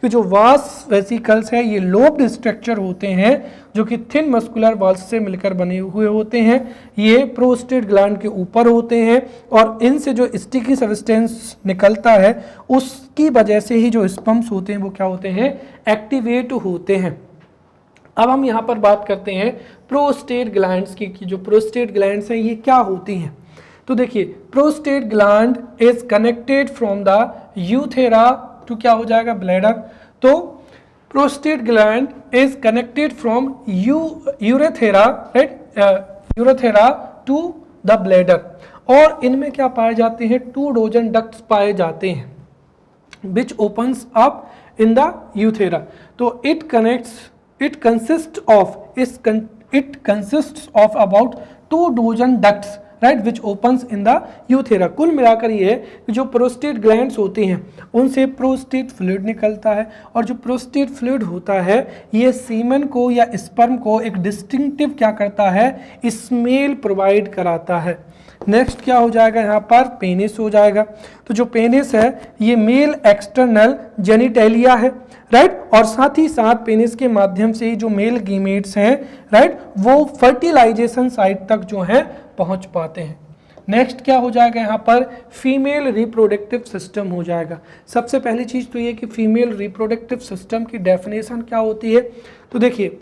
कि जो वास वेसिकल्स है ये लोब्ड स्ट्रक्चर होते हैं जो कि थिन मस्कुलर वॉल्स से मिलकर बने हुए होते हैं। ये प्रोस्टेट ग्लैंड के ऊपर होते हैं और इनसे जो स्टिकी सब्सटेंस निकलता है उसकी वजह से ही जो स्पर्म्स होते हैं वो क्या होते हैं, एक्टिवेट होते हैं। अब हम यहाँ पर बात करते हैं प्रोस्टेट ग्लैंड्स की कि जो प्रोस्टेट ग्लैंड्स हैं ये क्या होती हैं। तो देखिए, prostate gland is connected from the urethra to क्या हो जाएगा, ब्लैडर। तो prostate gland is connected from urethra, right, urethra to the bladder. और इनमें क्या पाए जाते हैं, 2 डोजन डक्ट्स पाए जाते हैं which opens up in the urethra. तो it consists of about 2 dozen ducts, right, which opens in the urethra. कुल मिलाकर ये कि जो प्रोस्टेट ग्लैंड्स होती हैं उनसे प्रोस्टेट फ्लूइड निकलता है, और जो प्रोस्टेट फ्लूइड होता है ये सीमेन को या स्पर्म को एक डिस्टिंक्टिव क्या करता है, स्मेल प्रोवाइड कराता है, नेक्स्ट क्या हो जाएगा यहाँ पर, पेनिस हो जाएगा। तो जो पेनिस है ये मेल एक्सटर्नल जेनिटेलिया है, राइट, और साथ ही साथ पेनिस के माध्यम से ही जो मेल गीमेट्स हैं, राइट, वो फर्टिलाइजेशन साइट तक जो है पहुंच पाते हैं। नेक्स्ट क्या हो जाएगा यहाँ पर, फीमेल रिप्रोडक्टिव सिस्टम हो जाएगा। सबसे पहली चीज तो ये कि फीमेल रिप्रोडक्टिव सिस्टम की डेफिनेशन क्या होती है, तो देखिए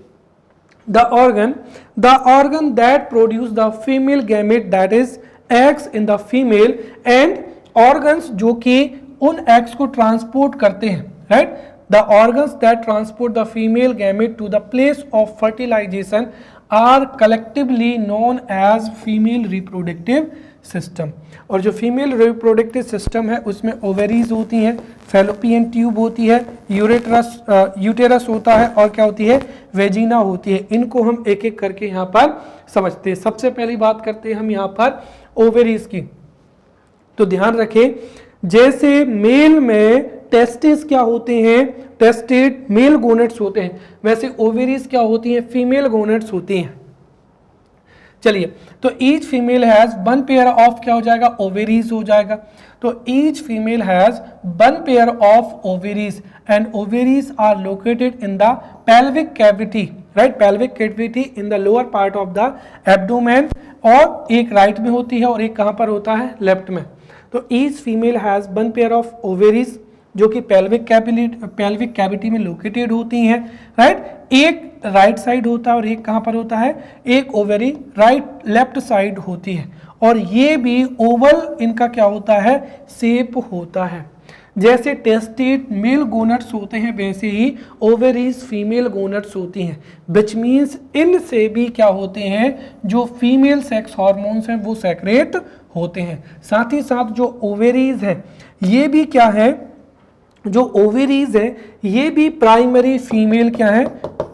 the organ that produce the female gamete, that is eggs in the female, and organs जो कि उन eggs को ट्रांसपोर्ट करते हैं, right, the organs that transport the female gamete to the place of fertilization are collectively known as female reproductive system। और जो female reproductive system है उसमें ओवेरीज होती हैं, फैलोपियन ट्यूब होती है, यूटेरस होता है, और क्या होती है, वेजिना होती है। इनको हम एक एक करके यहाँ पर समझते हैं। सबसे पहली बात करते हैं हम यहाँ पर ओवेरीज की। तो ध्यान रखें, जैसे मेल में टेस्टिस क्या होते हैं, टेस्टेड मेल गोनेट्स होते हैं, वैसे ओवेरीज क्या होती हैं, फीमेल गोनेट्स होती हैं। चलिए, तो each female has one pair of क्या हो जाएगा, ओवेरीज हो जाएगा। तो each female has one pair of ovaries and ovaries are located in the pelvic cavity, right, pelvic cavity in the lower part of the abdomen, और एक right में होती है और एक कहाँ पर होता है, लेफ्ट में। तो each female has one pair of ovaries जो कि पेल्विक कैविटी में लोकेटेड होती हैं, राइट, एक राइट साइड होता है और एक कहाँ पर होता है, एक ओवेरी राइट लेफ्ट साइड होती है, और ये भी ओवल इनका क्या होता है, शेप होता है। जैसे टेस्टेड मेल गोनेट्स होते हैं वैसे ही ओवेरीज फीमेल गोनेट्स होती हैं, विच मीन्स इनसे भी क्या होते हैं, जो फीमेल सेक्स हार्मोन्स हैं वो सेक्रेट होते हैं। साथ ही साथ जो ओवेरीज हैं ये भी क्या है, जो ओवेरीज है ये भी प्राइमरी फीमेल क्या है,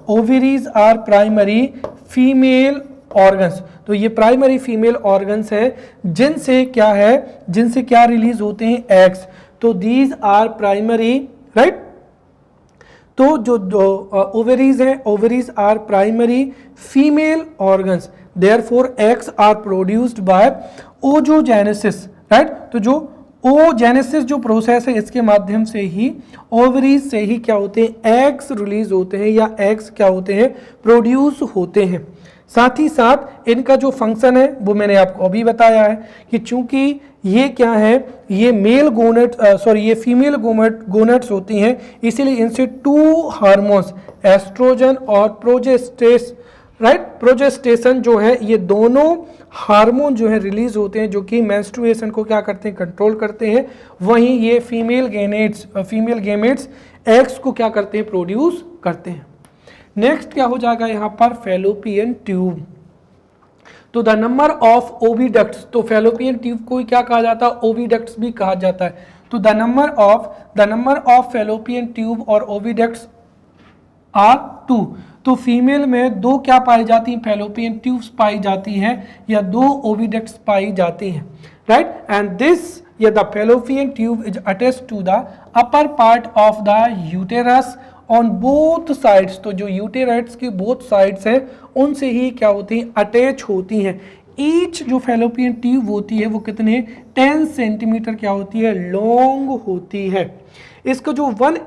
ovaries are primary female organs. तो ये प्राइमरी फीमेल ऑर्गन्स है जिनसे क्या है, जिनसे क्या रिलीज होते हैं, एग्स। तो दीज आर प्राइमरी, राइट, तो जो ओवेरीज हैं, ovaries are primary female organs, therefore eggs are produced by oogenesis, right. तो जो ओजेनेसिस जो प्रोसेस है इसके माध्यम से ही ओवरीज से ही क्या होते हैं, एग्स रिलीज होते हैं या एग्स क्या होते हैं, प्रोड्यूस होते हैं। साथ ही साथ इनका जो फंक्शन है वो मैंने आपको अभी बताया है कि चूंकि ये क्या है, ये मेल गोनेट ये फीमेल गोनेट्स होती हैं, इसीलिए इनसे टू हार्मोन्स एस्ट्रोजन और प्रोजेस्टेशन जो है, ये दोनों हार्मोन जो है रिलीज होते हैं जो कि मेंस्ट्रुएशन को क्या करते हैं, कंट्रोल करते हैं। वहीं ये फीमेल गेमेट्स एग्स को क्या करते हैं, प्रोड्यूस करते हैं। नेक्स्ट क्या हो जाएगा यहाँ पर, फैलोपियन ट्यूब। तो द नंबर ऑफ ओविडक्ट्स, तो फैलोपियन ट्यूब को क्या कहा जाता है, ओविडक्ट्स भी कहा जाता है। तो the number of fallopian tube और ओविडक्ट्स आर 2। तो फीमेल में दो क्या पाई जाती हैं, फैलोपियन ट्यूब्स पाई जाती हैं या दो ओविडक्ट्स पाई जाती हैं, राइट। एंड दिस या the fallopian tube is attached to the upper part of the uterus on both sides. तो जो यूटेरस की बोथ साइड्स हैं उनसे ही क्या होती हैं, अटैच होती हैं। ईच जो फैलोपियन ट्यूब होती है वो कितने 10 सेंटीमीटर क्या होती है, लॉन्ग होती है। इसका जो one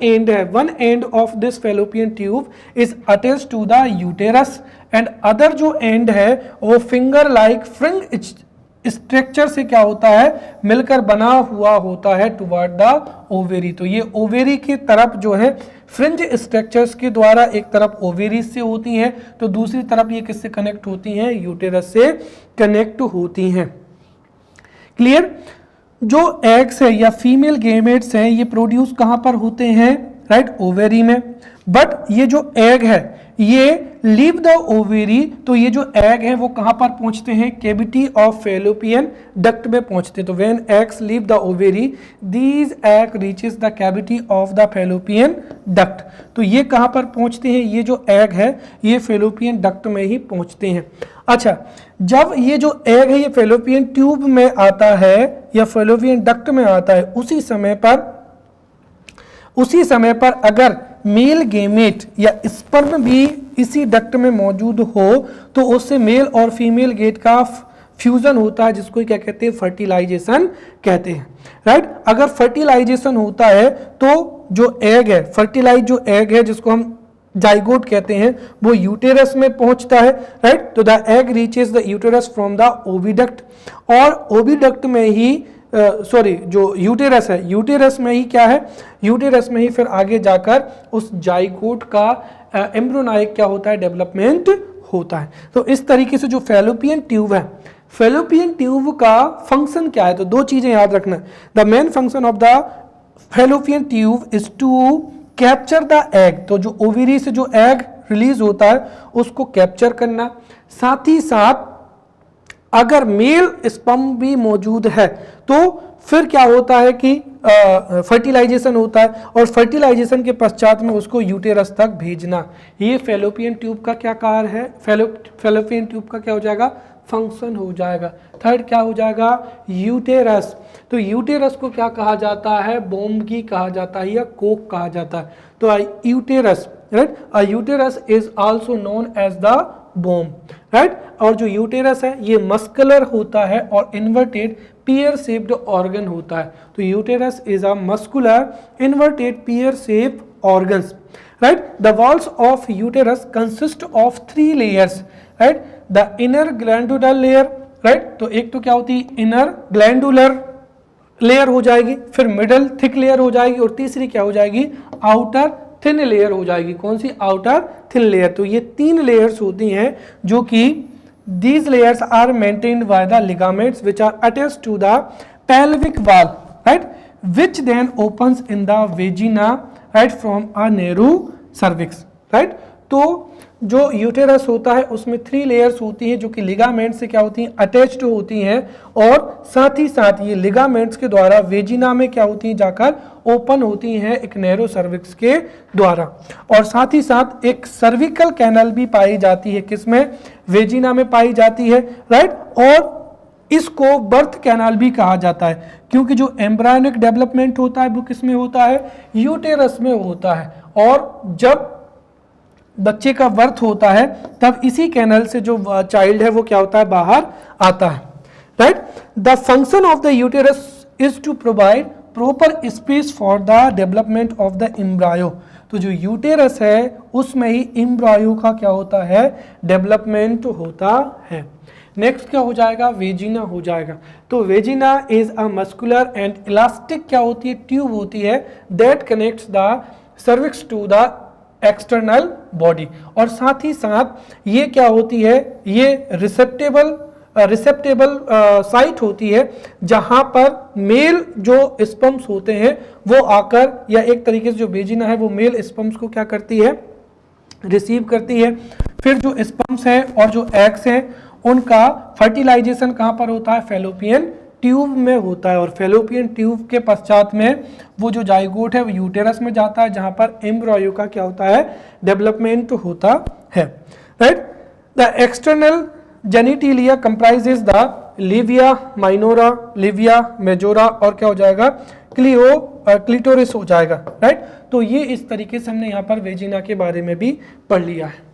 end of this fallopian tube is attached to the uterus and other जो एंड है वो फिंगर लाइक फ्रिंज स्ट्रक्चर से क्या होता है, मिलकर बना हुआ होता है टुवर्ड द ओवेरी। तो ये ओवेरी की तरफ जो है फ्रिंज स्ट्रक्चर्स के द्वारा एक तरफ ओवेरी से होती हैं तो दूसरी तरफ ये किससे कनेक्ट होती हैं, यूटेरस से कनेक्ट होती हैं। क्लियर। जो एग्स है या फीमेल गेमेट्स हैं ये प्रोड्यूस कहाँ पर होते हैं, राइट, ओवेरी में। बट ये जो एग है ये लीव द ओवेरी, तो ये जो एग है वो कहाँ पर पहुंचते हैं, कैविटी ऑफ फैलोपियन डक्ट में पहुंचते हैं। तो when eggs leave the ovary these egg reaches the cavity of the fallopian duct. तो ये कहाँ पर पहुंचते हैं, ये जो एग है ये फैलोपियन डक्ट में ही पहुंचते हैं। अच्छा, जब ये जो एग है ये फैलोपियन ट्यूब में आता है या फैलोपियन डक्ट में आता है, उसी समय पर अगर मेल गेमेट या स्पर्म भी इसी डक्ट में मौजूद हो तो उससे मेल और फीमेल गेट का फ्यूजन होता है, जिसको क्या कहते हैं, फर्टिलाइजेशन कहते हैं, राइट। अगर फर्टिलाइजेशन होता है तो जो एग है, फर्टिलाइज जो एग है जिसको हम जाइगोट कहते हैं, वो यूटेरस में पहुंचता है, राइट। तो the egg reaches the uterus from the oviduct, और ओविडक्ट में ही जो यूटेरस है, यूटेरस में ही क्या है, यूटेरस में ही फिर आगे जाकर उस जाइगोट का एम्ब्रियोनाइक क्या होता है, डेवलपमेंट होता है। तो इस तरीके से जो फैलोपियन ट्यूब है, फैलोपियन ट्यूब का फंक्शन क्या है, तो दो चीजें याद रखना। The main function of the fallopian tube is to capture the egg, तो जो ओवरी से जो एग रिलीज होता है उसको कैप्चर करना, साथ ही साथ अगर मेल स्पर्म भी मौजूद है तो फिर क्या होता है कि फर्टिलाइजेशन होता है, और फर्टिलाइजेशन के पश्चात में उसको यूटेरस तक भेजना। ये फैलोपियन ट्यूब का क्या कार्य है, फैलोपियन ट्यूब का क्या हो जाएगा, फंक्शन हो जाएगा। थर्ड क्या हो जाएगा, यूटेरस। तो यूटेरस को क्या कहा जाता है, बोम्बगी कहा जाता है या कोक कहा जाता है। तो uterus, right, a uterus is also known as the बोम, राइट। और जो यूटेरस है ये मस्कुलर होता है और इन्वर्टेड पियर शेप्ड ऑर्गन होता है। तो uterus is a muscular inverted peer shape organs, right. The walls of uterus consist of 3 layers, right. The inner glandular layer, right, तो एक तो क्या होती है, इनर ग्लैंडुलर लेयर हो जाएगी, फिर मिडल थिक लेयर हो जाएगी, और तीसरी क्या हो जाएगी, आउटर थिन लेयर हो जाएगी। कौन सी, आउटर थिन लेयर। तो ये 3 लेयर्स होती हैं जो कि these layers are maintained by the ligaments which are attached to the pelvic wall, right, which then opens in the vagina, right, from a narrow cervix, right। तो जो uterus होता है उसमें 3 लेयर्स होती हैं जो कि लिगामेंट से क्या होती हैं, अटैच्ड होती हैं, और साथ ही साथ ये लिगामेंट्स के द्वारा वेजिना में क्या होती हैं, जाकर ओपन होती हैं एक नैरो सर्विक्स के द्वारा। और साथ ही साथ एक सर्विकल कैनल भी पाई जाती है, किसमें, वेजिना में पाई जाती है, राइट। और इसको बर्थ कैनाल भी कहा जाता है, क्योंकि जो एम्ब्रायोनिक डेवलपमेंट होता है वो किसमें होता है, यूटेरस में होता है। और जब बच्चे का बर्थ होता है तब इसी कैनल से जो चाइल्ड है वो क्या होता है, बाहर आता है, right. The function of the uterus is to provide proper space for the development of the embryo. तो जो यूटेरस है उसमें ही एम्ब्रायो का क्या होता है, डेवलपमेंट होता है। नेक्स्ट क्या हो जाएगा, वेजिना हो जाएगा। तो vagina is a muscular and elastic क्या होती है, ट्यूब होती है, that connects the cervix to the external body. और साथ ही साथ ये क्या होती है, ये रिसेप्टेबल साइट होती है जहां पर मेल जो स्पर्म्स होते हैं वो आकर, या एक तरीके से जो वेजिना है वो मेल स्पर्म्स को क्या करती है, रिसीव करती है। फिर जो स्पर्म्स हैं और जो एग्स हैं उनका फर्टिलाइजेशन कहां पर होता है, फैलोपियन ट्यूब में होता है। और फैलोपियन ट्यूब के पश्चात में वो जो जाइगोट है वो यूटेरस में जाता है, जहां पर एम्ब्रियो का क्या होता है, डेवलपमेंट होता है, right. The external genitalia comprises the labia minora, labia majora, और क्या हो जाएगा, क्लिटोरिस हो जाएगा, राइट। तो ये इस तरीके से हमने यहाँ पर वेजिना के बारे में भी पढ़ लिया है।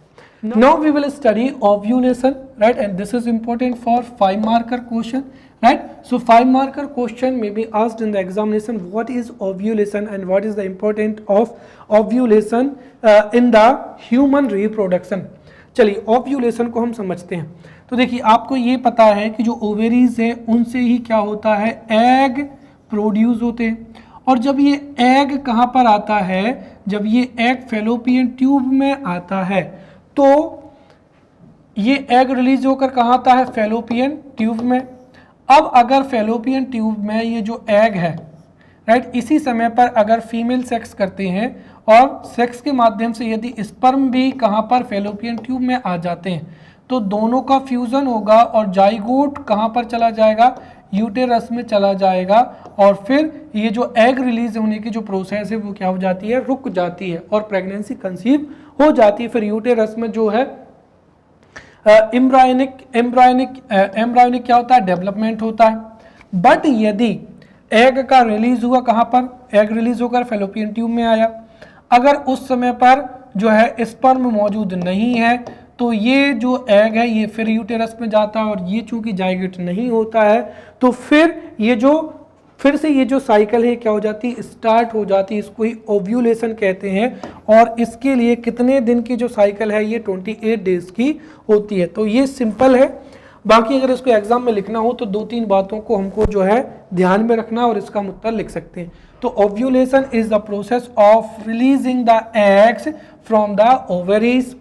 Now we will study ovulation, right, and this is important for 5 marker question, right. So 5 marker question may be asked in the examination, what is ovulation and what is the importance of ovulation in the human reproduction। चलिए ovulation को हम समझते हैं। तो देखिए आपको ये पता है कि जो ओवेरीज है उनसे ही क्या होता है, एग प्रोड्यूस होते हैं। और जब ये एग कहाँ पर आता है, जब ये एग फैलोपियन ट्यूब में आता है तो ये एग रिलीज होकर कहाँ आता है, फैलोपियन ट्यूब में। अब अगर फैलोपियन ट्यूब में ये जो एग है, राइट, इसी समय पर अगर फीमेल सेक्स करते हैं और सेक्स के माध्यम से यदि स्पर्म भी कहाँ पर, फैलोपियन ट्यूब में आ जाते हैं, तो दोनों का फ्यूजन होगा और जाइगोट कहाँ पर चला जाएगा, यूटेरस में चला जाएगा। और फिर ये जो एग रिलीज होने की जो प्रोसेस है वो क्या हो जाती है, रुक जाती है, और प्रेगनेंसी कंसीव हो जाती है। फिर यूटेरस में जो है एम्ब्रायोनिक क्या होता है, डेवलपमेंट होता है। बट यदि एग का रिलीज हुआ कहाँ पर, एग रिलीज होकर फैलोपियन ट्यूब में आया, अगर उस समय पर जो है स्पर्म मौजूद नहीं है तो ये जो एग है ये फिर यूटेरस में जाता है, और ये चूंकि जाइगोट नहीं होता है तो फिर से ये जो साइकिल है क्या हो जाती है, स्टार्ट हो जाती है। इसको ही ओव्यूलेशन कहते हैं, और इसके लिए कितने दिन की जो साइकिल है ये 28 डेज की होती है। तो ये सिंपल है। बाकी अगर इसको एग्जाम में लिखना हो तो 2-3 बातों को हमको जो है ध्यान में रखना और इसका उत्तर लिख सकते हैं। तो ovulation is the process of releasing the eggs from the ovaries.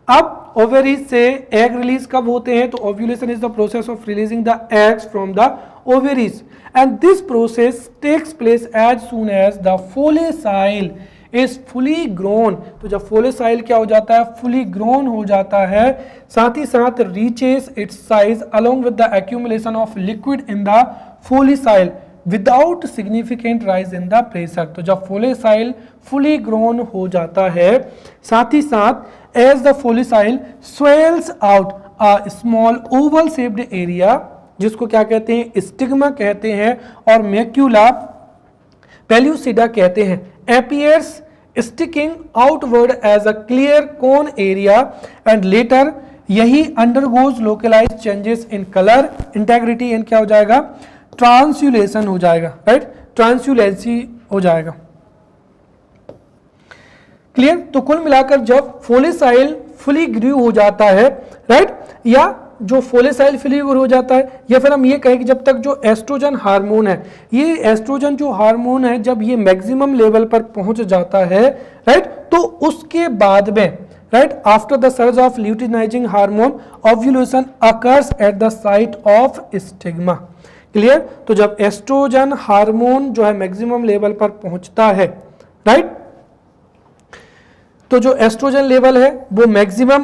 अब ओवरीज से एग रिलीज कब होते हैं, तो ovulation is the process of releasing the eggs from the ovaries, and this process takes place as soon as the follicle is fully grown. तो जब फोलिसाइल क्या हो जाता है, फुली ग्रोन हो जाता है, साथ ही साथ reaches its size along with the accumulation of liquid in the follicle without significant rise in the pressure. तो जब फोलिसाइल फुली ग्रोन हो जाता है, साथ ही साथ as the follicle swells out a small oval shaped area, जिसको क्या कहते हैं, स्टिग्मा कहते हैं, और मैक्यूला पेल्यूसिडा कहते हैं, appears sticking outward as a clear cone area, and later यही undergoes localized changes in color, integrity and क्या हो जाएगा, ट्रांसुलेशन हो जाएगा, राइट, ट्रांसुलेंसी हो जाएगा। क्लियर। तो कुल मिलाकर जब फोलिसाइल फुली ग्रू हो जाता है, राइट, या जो फोलिसाइल फुली ग्रू हो जाता है, या फिर हम ये कहें कि जब तक जो एस्ट्रोजन हार्मोन है, ये एस्ट्रोजन जो हार्मोन है जब ये मैक्सिमम लेवल पर पहुंच जाता है, राइट, तो उसके बाद में, right, after the surge of luteinizing hormone ovulation occurs at the site of stigma. Clear. तो जब एस्ट्रोजन हार्मोन जो है मैक्सिमम लेवल पर पहुंचता है, राइट, तो जो एस्ट्रोजन लेवल है वो मैक्सिमम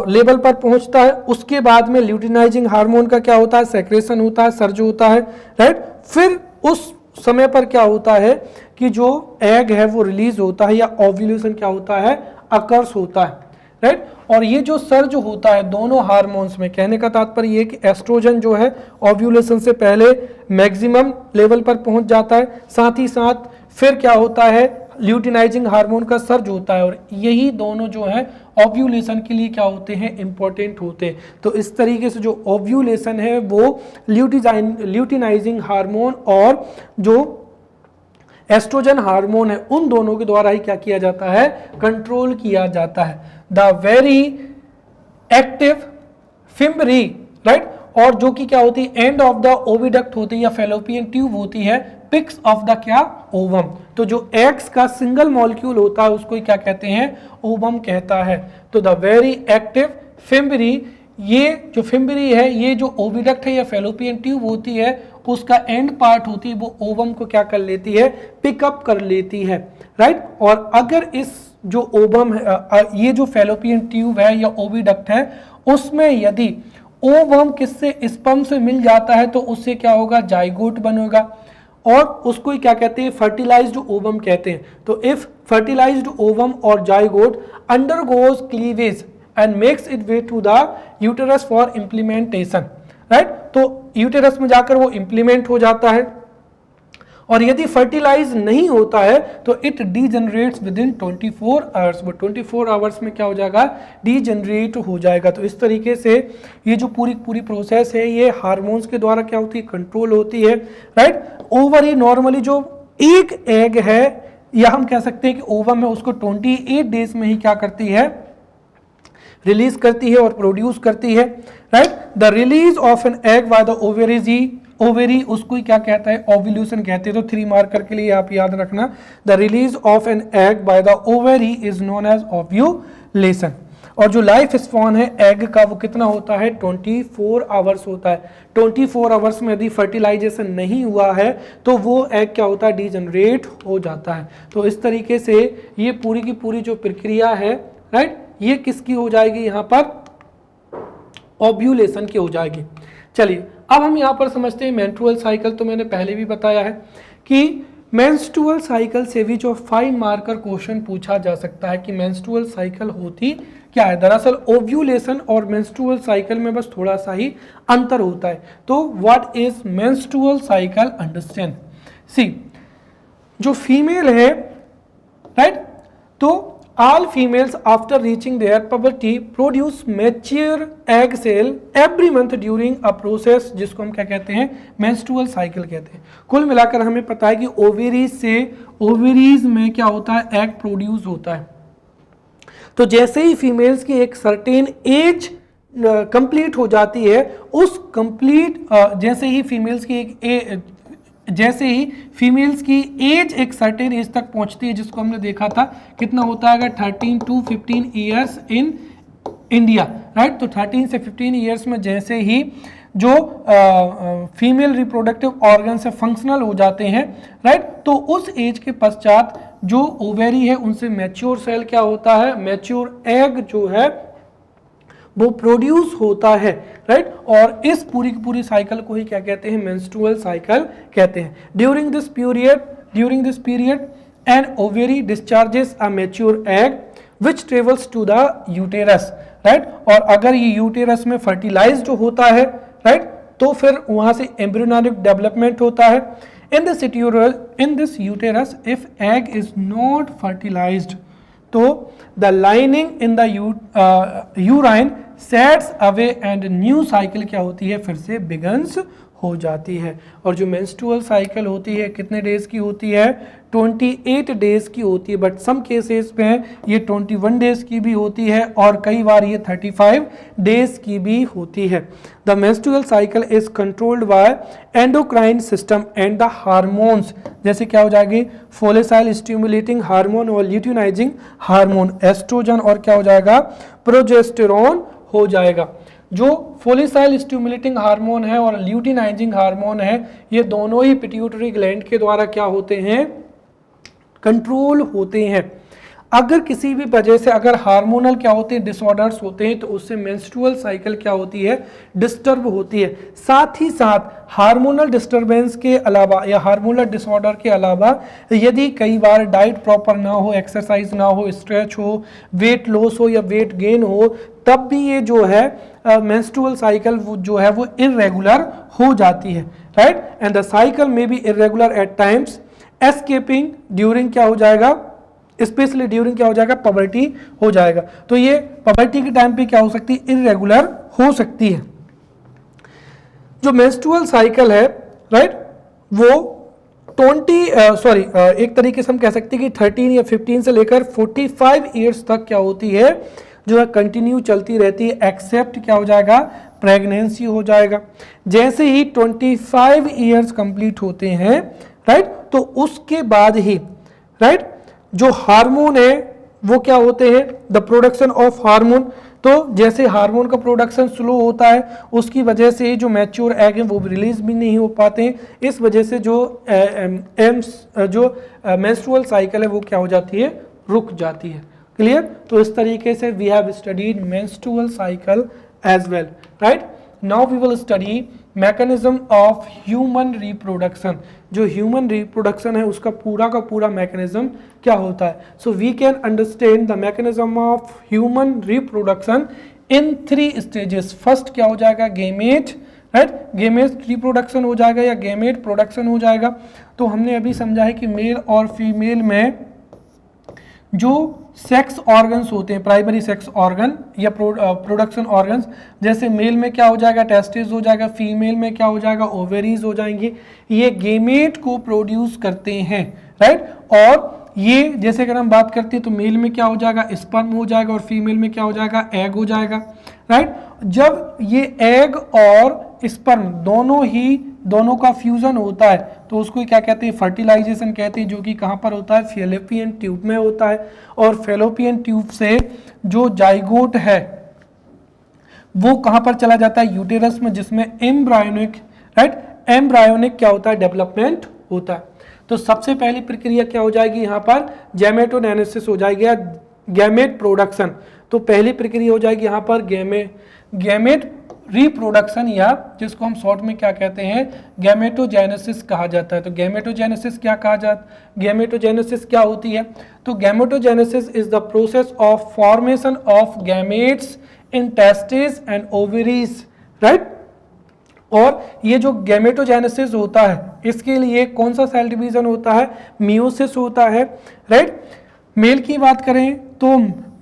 लेवल पर पहुंचता है, उसके बाद में ल्यूटिनाइजिंग हार्मोन का क्या होता है, सेक्रेशन होता है, सर्ज होता है, राइट। फिर उस समय पर क्या होता है कि जो एग है वो रिलीज होता है, या ओव्यूलेशन क्या होता है, अकर्स होता है, राइट। और ये जो सर्ज होता है दोनों हार्मोन्स में, कहने का तात्पर्य ये कि एस्ट्रोजन जो है ओव्यूलेशन से पहले मैक्सिमम लेवल पर पहुंच जाता है, साथ ही साथ फिर क्या होता है, ल्यूटिनाइजिंग हार्मोन का सर्ज होता है, और यही दोनों जो है ओव्यूलेशन के लिए क्या होते हैं, इंपॉर्टेंट होते हैं। तो इस तरीके से जो ओव्यूलेशन है वो ल्यूटिनाइजिंग हार्मोन और जो एस्ट्रोजन हार्मोन है उन दोनों के द्वारा ही क्या किया जाता है, कंट्रोल किया जाता है। The very active fimbriae, right, और जो कि क्या होती है, एंड ऑफ द ओविडक्ट होती है या फेलोपियन ट्यूब होती है, पिक्स ऑफ द क्या, ओवम। तो जो एग्स का सिंगल मॉलिक्यूल होता है उसको क्या कहते हैं, ओवम कहता है। तो द वेरी एक्टिव फिम्बरी, ये जो फिम्बरी है ये जो ओविडक्ट है या फेलोपियन ट्यूब होती है उसका एंड पार्ट होती है, वो ओवम को क्या कर लेती है, पिकअप कर लेती है, राइट। और अगर इस जो ओवम है, ये जो फेलोपियन ट्यूब है या ओविडक्ट है, उसमें यदि ओवम किससे, स्पर्म से मिल जाता है तो उससे क्या होगा, जाइगोट बनेगा, और उसको ही क्या कहते हैं, फर्टिलाइज्ड ओवम कहते हैं। तो इफ फर्टिलाइज्ड ओवम और zygote undergoes cleavage and makes it way to the uterus for implementation, right, तो यूटेरस में जाकर वो इम्प्लीमेंट हो जाता है, और यदि फर्टिलाइज नहीं होता है तो इट डीजनरेट्स विद इन 24 आवर्स, वो 24 आवर्स में क्या हो जाएगा, डीजनरेट हो जाएगा। तो इस तरीके से ये जो पूरी प्रोसेस है ये हार्मोन्स के द्वारा क्या होती है, कंट्रोल होती है, राइट। ओवरी नॉर्मली जो एक एग है, या हम कह सकते हैं कि ओवम है, उसको 28 डेज में ही क्या करती है, रिलीज करती है और प्रोड्यूस करती है, right. The release of an egg by the ovary उसको ही क्या कहता है, ओव्यूलेशन कहते हैं। तो 3 मार्कर के लिए आप याद रखना, the release of an egg by the ovary is known as ovulation. और जो लाइफ स्पॉन है एग का वो कितना होता है, 24 आवर्स होता है। 24 आवर्स में यदि फर्टिलाइजेशन नहीं हुआ है तो वो एग क्या होता है, डीजनरेट हो जाता है। तो इस तरीके से ये पूरी की पूरी जो प्रक्रिया है, राइट, ये किसकी हो जाएगी, यहाँ पर ओव्यूलेशन की हो जाएगी। चलिए अब हम यहाँ पर समझते हैं मेंस्ट्रुअल साइकिल। तो मैंने पहले भी बताया है कि मेंस्ट्रुअल साइकिल से भी जो 5 मार्कर क्वेश्चन पूछा जा सकता है कि मेंस्ट्रुअल साइकिल होती क्या है। दरअसल ओव्यूलेशन और मेंस्ट्रुअल साइकिल में बस थोड़ा सा ही अंतर होता है। तो what is menstrual cycle, understand. See, जो फीमेल है, राइट, तो All females after reaching their puberty produce mature egg cell every month during a process जिसको हम क्या कहते हैं, menstrual cycle कहते हैं। कुल मिलाकर हमें पता है कि ओवेरीज से, ओवेरीज में क्या होता है, एग प्रोड्यूस होता है। तो जैसे ही फीमेल्स की एक सर्टेन एज कंप्लीट हो जाती है, उस कंप्लीट जैसे ही फीमेल्स की एज एक सर्टेन एज तक पहुंचती है, जिसको हमने देखा था कितना होता है, 13 to 15 years in India, right. तो 13 से 15 ईयर्स में जैसे ही जो फीमेल रिप्रोडक्टिव ऑर्गन से फंक्शनल हो जाते हैं, राइट, तो उस एज के पश्चात जो ओवेरी है उनसे मैच्योर सेल क्या होता है, मैच्योर एग जो है वो प्रोड्यूस होता है, राइट। और इस पूरी की पूरी साइकिल को ही क्या कहते हैं, मेंस्ट्रुअल साइकिल कहते हैं। During this period an ovary discharges a mature egg which travels to the uterus, right. और अगर ये यूटेरस में फर्टिलाइज्ड होता है, राइट, तो फिर वहां से एम्ब्रियोनिक डेवलपमेंट होता है। In this uterus if egg is not fertilized, तो the lining in the uterine sets away and new cycle क्या होती है, फिर से बिगन्स हो जाती है। और जो मेंस्ट्रुअल साइकिल होती है कितने डेज की होती है, 28 डेज की होती है, बट सम केसेस में ये 21 डेज की भी होती है और कई बार ये 35 डेज की भी होती है। The menstrual cycle is controlled by endocrine system and the hormones, जैसे क्या हो जाएगी, फोलिसाइल स्टिमुलेटिंग हार्मोन और ल्यूटिनाइजिंग हार्मोन, एस्ट्रोजन और क्या हो जाएगा, प्रोजेस्टेरोन हो जाएगा। जो फोलिसाइल स्टिमुलेटिंग हार्मोन है और ल्यूटिनाइजिंग हार्मोन है, ये दोनों ही पिट्यूटरी ग्लैंड के द्वारा क्या होते हैं, कंट्रोल होते हैं। अगर किसी भी वजह से अगर हार्मोनल क्या होते हैं, डिसऑर्डर्स होते हैं, तो उससे मेंस्ट्रुअल साइकिल क्या होती है, डिस्टर्ब होती है। साथ ही साथ हार्मोनल डिस्टर्बेंस के अलावा या हार्मोनल डिसऑर्डर के अलावा यदि कई बार डाइट प्रॉपर ना हो, एक्सरसाइज ना हो, स्ट्रेच हो, वेट लॉस हो या वेट गेन हो, तब भी ये जो है मेंस्ट्रुअल साइकिल जो है वो इरेगुलर हो जाती है, right. And the cycle may be irregular at times, escaping during क्या हो जाएगा, स्पेशली ड्यूरिंग क्या हो जाएगा, पबर्टी हो जाएगा। तो ये पबर्टी के टाइम पे क्या हो सकती है, इरेगुलर हो सकती है। जो मेंस्ट्रुअल साइकिल है, राइट, वो एक तरीके से हम कह सकते हैं कि 13 या 15 से लेकर 45 ईयर्स तक क्या होती है, जो है कंटिन्यू चलती रहती है, एक्सेप्ट क्या हो जाएगा, प्रेगनेंसी हो जाएगा। जैसे ही 25 ईयर्स कंप्लीट होते हैं, राइट, तो उसके बाद ही, राइट, जो हार्मोन है वो क्या होते हैं, द प्रोडक्शन ऑफ हार्मोन। तो जैसे हार्मोन का प्रोडक्शन स्लो होता है, उसकी वजह से जो मैच्योर एग हैं वो रिलीज भी नहीं हो पाते हैं। इस वजह से जो मेंस्ट्रुअल साइकिल है वो क्या हो जाती है, रुक जाती है। क्लियर। तो इस तरीके से we have studied menstrual cycle as well, right. Now we will study mechanism of human reproduction. जो ह्यूमन रिप्रोडक्शन है उसका पूरा का पूरा मैकेनिज्म क्या होता है। So we can understand the mechanism of human reproduction in 3 stages. First क्या हो जाएगा, गेमेट, राइट, गेमेट रिप्रोडक्शन हो जाएगा या गेमेट प्रोडक्शन हो जाएगा। तो हमने अभी समझा है कि मेल और फीमेल में जो सेक्स ऑर्गन्स होते हैं, प्राइमरी सेक्स ऑर्गन या प्रोडक्शन ऑर्गन्स, जैसे मेल में क्या हो जाएगा, टेस्टिस हो जाएगा, फीमेल में क्या हो जाएगा, ओवेरीज हो जाएंगी। ये गेमेट को प्रोड्यूस करते हैं, राइट। और ये जैसे अगर हम बात करते हैं तो मेल में क्या हो जाएगा, स्पर्म हो जाएगा, और फीमेल में क्या हो जाएगा, एग हो जाएगा, राइट। जब ये एग और स्पर्म दोनों का फ्यूजन होता है तो उसको क्या कहते हैं, फर्टिलाइजेशन कहते हैं, जो कि कहाँ पर होता है, फैलोपियन ट्यूब में होता है। और फैलोपियन ट्यूब से जो जाइगोट है वो कहाँ पर चला जाता है, यूटेरस में, जिसमें एम्ब्रायोनिक, राइट, एम्ब्रायोनिक क्या होता है, डेवलपमेंट होता है। तो सबसे पहली प्रक्रिया क्या हो जाएगी, यहाँ पर गैमेटोजेनेसिस हो जाएगी या गैमेट प्रोडक्शन। तो पहली प्रक्रिया हो जाएगी यहाँ पर गैमेट रिप्रोडक्शन, या जिसको हम शॉर्ट में क्या कहते हैं, गैमेटोजेनेसिस कहा जाता है। तो गैमेटोजेनेसिस क्या कहा जाता है, गैमेटोजेनेसिस क्या होती है, तो gametogenesis is the process of formation of gametes in testis and ovaries, right. और ये जो गैमेटोजेनेसिस होता है इसके लिए कौन सा सेल डिवीजन होता है, मियोसिस होता है, राइट। मेल की बात करें तो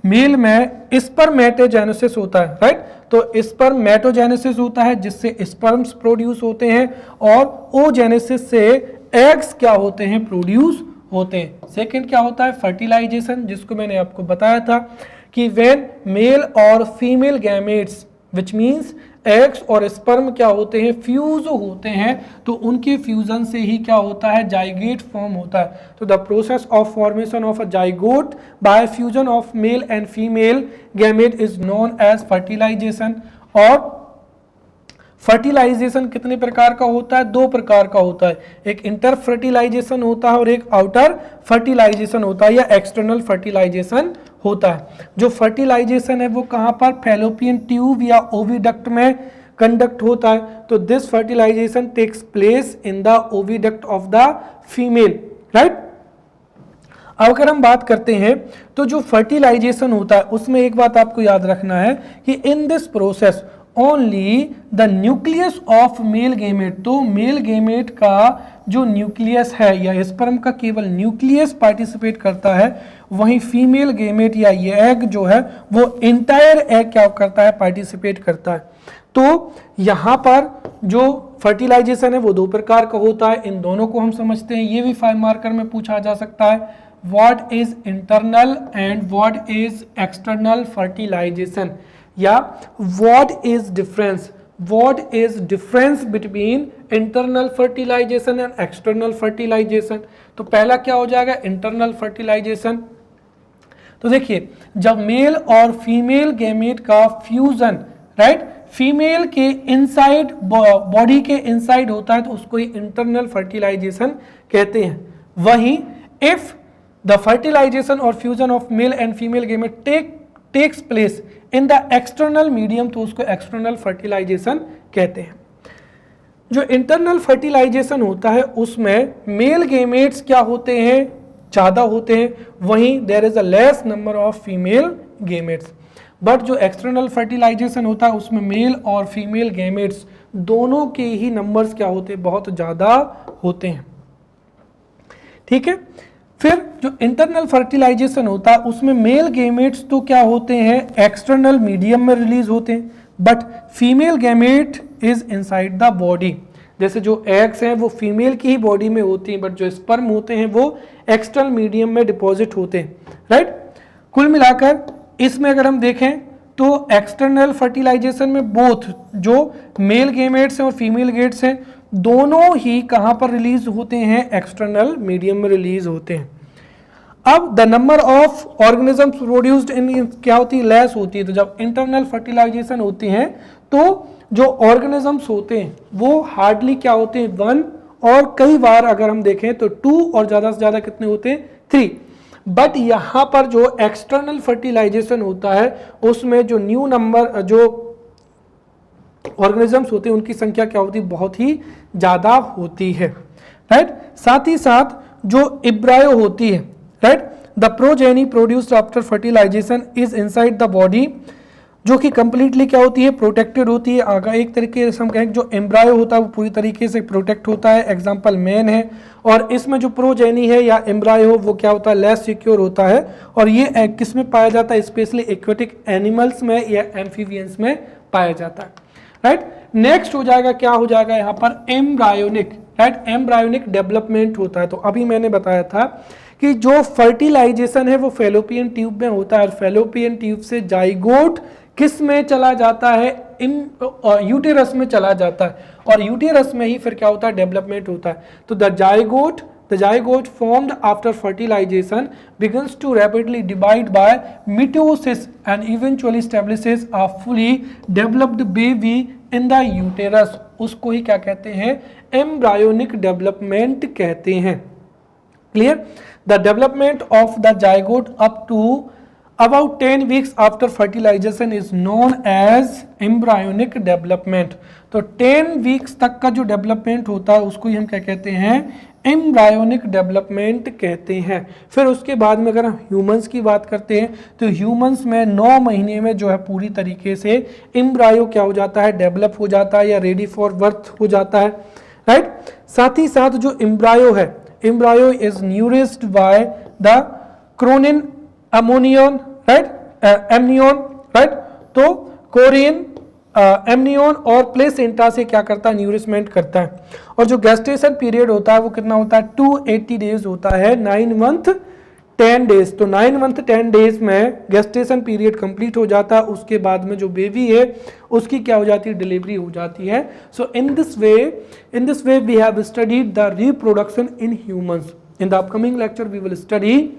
मेल में स्पर्मेटोजेनेसिस होता है, राइट। तो स्पर्मेटोजेनेसिस होता है जिससे स्पर्म्स प्रोड्यूस होते हैं और ओजेनेसिस से एग्स क्या होते हैं, प्रोड्यूस होते हैं। सेकंड क्या होता है, फर्टिलाइजेशन, जिसको मैंने आपको बताया था कि व्हेन मेल और female gametes which means eggs और स्पर्म क्या होते हैं, फ्यूज होते हैं, तो उनके फ्यूजन से ही क्या होता है, जाइगोट फॉर्म होता है। तो the process of formation of a zygote by fusion of male and female gamete is known as fertilisation. और फर्टिलाइजेशन कितने प्रकार का होता है, दो प्रकार का होता है, एक इंटर फर्टिलाइजेशन होता है और एक आउटर फर्टिलाइजेशन होता है या एक्सटर्नल फर्टिलाइजेशन होता है। जो फर्टिलाइजेशन है वो कहाँ पर, फैलोपियन ट्यूब या ओविडक्ट में कंडक्ट होता है। तो this fertilisation takes place in the oviduct of the female, right. अब अगर हम बात करते हैं तो जो फर्टिलाइजेशन होता है उसमें एक बात आपको याद रखना है कि in this process only the nucleus of male gamete, तो मेल गेमेट का जो न्यूक्लियस है या स्पर्म का केवल न्यूक्लियस पार्टिसिपेट करता है, वहीं फीमेल गेमेट या ये एग जो है वो इंटायर एग क्या करता है, पार्टिसिपेट करता है। तो यहाँ पर जो फर्टिलाइजेशन है वो दो प्रकार का होता है, इन दोनों को हम समझते हैं। ये भी 5 मार्कर में पूछा जा सकता है, what is internal and what is external fertilization, या what is difference between internal fertilization and external fertilization. तो पहला क्या हो जाएगा, इंटरनल फर्टिलाइजेशन। तो देखिए जब मेल और फीमेल गैमेट का फ्यूजन, राइट, फीमेल के इनसाइड बॉडी के इनसाइड होता है तो उसको इंटरनल फर्टिलाइजेशन कहते हैं। वहीं इफ द फर्टिलाइजेशन और fusion of male and female gamete takes place in the external medium तो उसको एक्सटर्नल फर्टिलाइजेशन कहते हैं। जो इंटरनल फर्टिलाइजेशन होता है उसमें मेल गैमेट्स क्या होते हैं, ज़्यादा होते हैं, वहीं there is a less number of female gametes. But जो एक्सटर्नल फर्टिलाइजेशन होता है उसमें मेल और फीमेल गैमेट्स दोनों के ही नंबर्स क्या होते हैं, बहुत ज़्यादा होते हैं, ठीक है। फिर जो इंटरनल फर्टिलाइजेशन होता है उसमें मेल गैमेट्स तो क्या होते हैं, एक्सटर्नल मीडियम में रिलीज होते हैं, but female gamete is inside the body. जैसे जो एग्स हैं वो फीमेल की ही बॉडी में होती हैं, बट जो स्पर्म होते हैं वो एक्सटर्नल मीडियम में डिपॉजिट होते हैं, राइट। कुल मिलाकर इसमें अगर हम देखें तो एक्सटर्नल फर्टिलाइजेशन में बोथ जो मेल गैमेट्स हैं और फीमेल गैमेट्स हैं दोनों ही कहां पर रिलीज होते हैं, एक्सटर्नल मीडियम में रिलीज होते हैं। अब the number of organisms produced in क्या होती है, लेस होती है। तो जब इंटरनल फर्टिलाइजेशन होती है तो जो ऑर्गेनिजम्स होते हैं वो हार्डली क्या होते हैं, 1, और कई बार अगर हम देखें तो 2 और ज्यादा से ज्यादा कितने होते हैं, 3। बट यहां पर जो एक्सटर्नल फर्टिलाइजेशन होता है उसमें जो न्यू नंबर जो ऑर्गेनिजम्स होते हैं उनकी संख्या क्या होती है, बहुत ही ज्यादा होती है, राइट। साथ ही साथ जो इब्रायो होती है, right, the progeny produced after fertilisation is inside the body, जो कि कंप्लीटली क्या होती है, प्रोटेक्टेड होती है। आगे एक तरीके से हम कहें जो एम्ब्रायो होता है वो पूरी तरीके से प्रोटेक्ट होता है, एग्जांपल मैन है। और इसमें जो प्रोजेनी है या एम्ब्रायो वो क्या होता है, लेस सिक्योर होता है। और ये किस में पाया जाता है, स्पेशली एक्वेटिक एनिमल्स में या एम्फीबियंस में पाया जाता है, राइट। नेक्स्ट हो जाएगा, क्या हो जाएगा यहाँ पर, एम्ब्रायोनिक, राइट, एम्ब्रायोनिक डेवलपमेंट होता है। तो अभी मैंने बताया था कि जो फर्टिलाइजेशन है वो फैलोपियन ट्यूब में होता है और फैलोपियन ट्यूब से जाइगोट किस में चला जाता है, यूटेरस में चला जाता है, और यूटेरस में ही फिर क्या होता है, डेवलपमेंट होता है। तो the zygote formed after fertilization begins to rapidly divide by mitosis and eventually establishes a fully developed baby in the uterus। उसको ही क्या कहते हैं, एम्ब्रायोनिक डेवलपमेंट कहते हैं, clear. The development of the zygote up to about 10 weeks after fertilization is known as embryonic development। तो 10 weeks तक का जो डेवलपमेंट होता है उसको ही हम क्या कहते हैं, एम्ब्रायोनिक डेवलपमेंट कहते हैं। फिर उसके बाद में अगर हम ह्यूमंस की बात करते हैं तो ह्यूमंस में 9 महीने में जो है पूरी तरीके से एम्ब्रायो क्या हो जाता है, डेवलप हो जाता है या रेडी फॉर बर्थ हो जाता है, राइट। साथ ही साथ जो एम्ब्रायो है, embryo is nourished by the chorion amnion right, amnion, right. तो कोरियन, एमनियोन और प्लेसेंटा से क्या करता है, न्यूरिशमेंट करता है। और जो गेस्टेशन पीरियड होता है वो कितना होता है, 280 डेज होता है, 9 मंथ 10 डेज। तो 9 मंथ 10 डेज में गेस्टेशन पीरियड कंप्लीट हो जाता है, उसके बाद में जो बेबी है उसकी क्या हो जाती है, डिलीवरी हो जाती है। So in this way we have studied the reproduction in humans. In the upcoming lecture we will study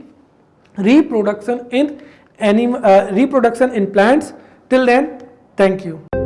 reproduction in plants. Till then, thank you.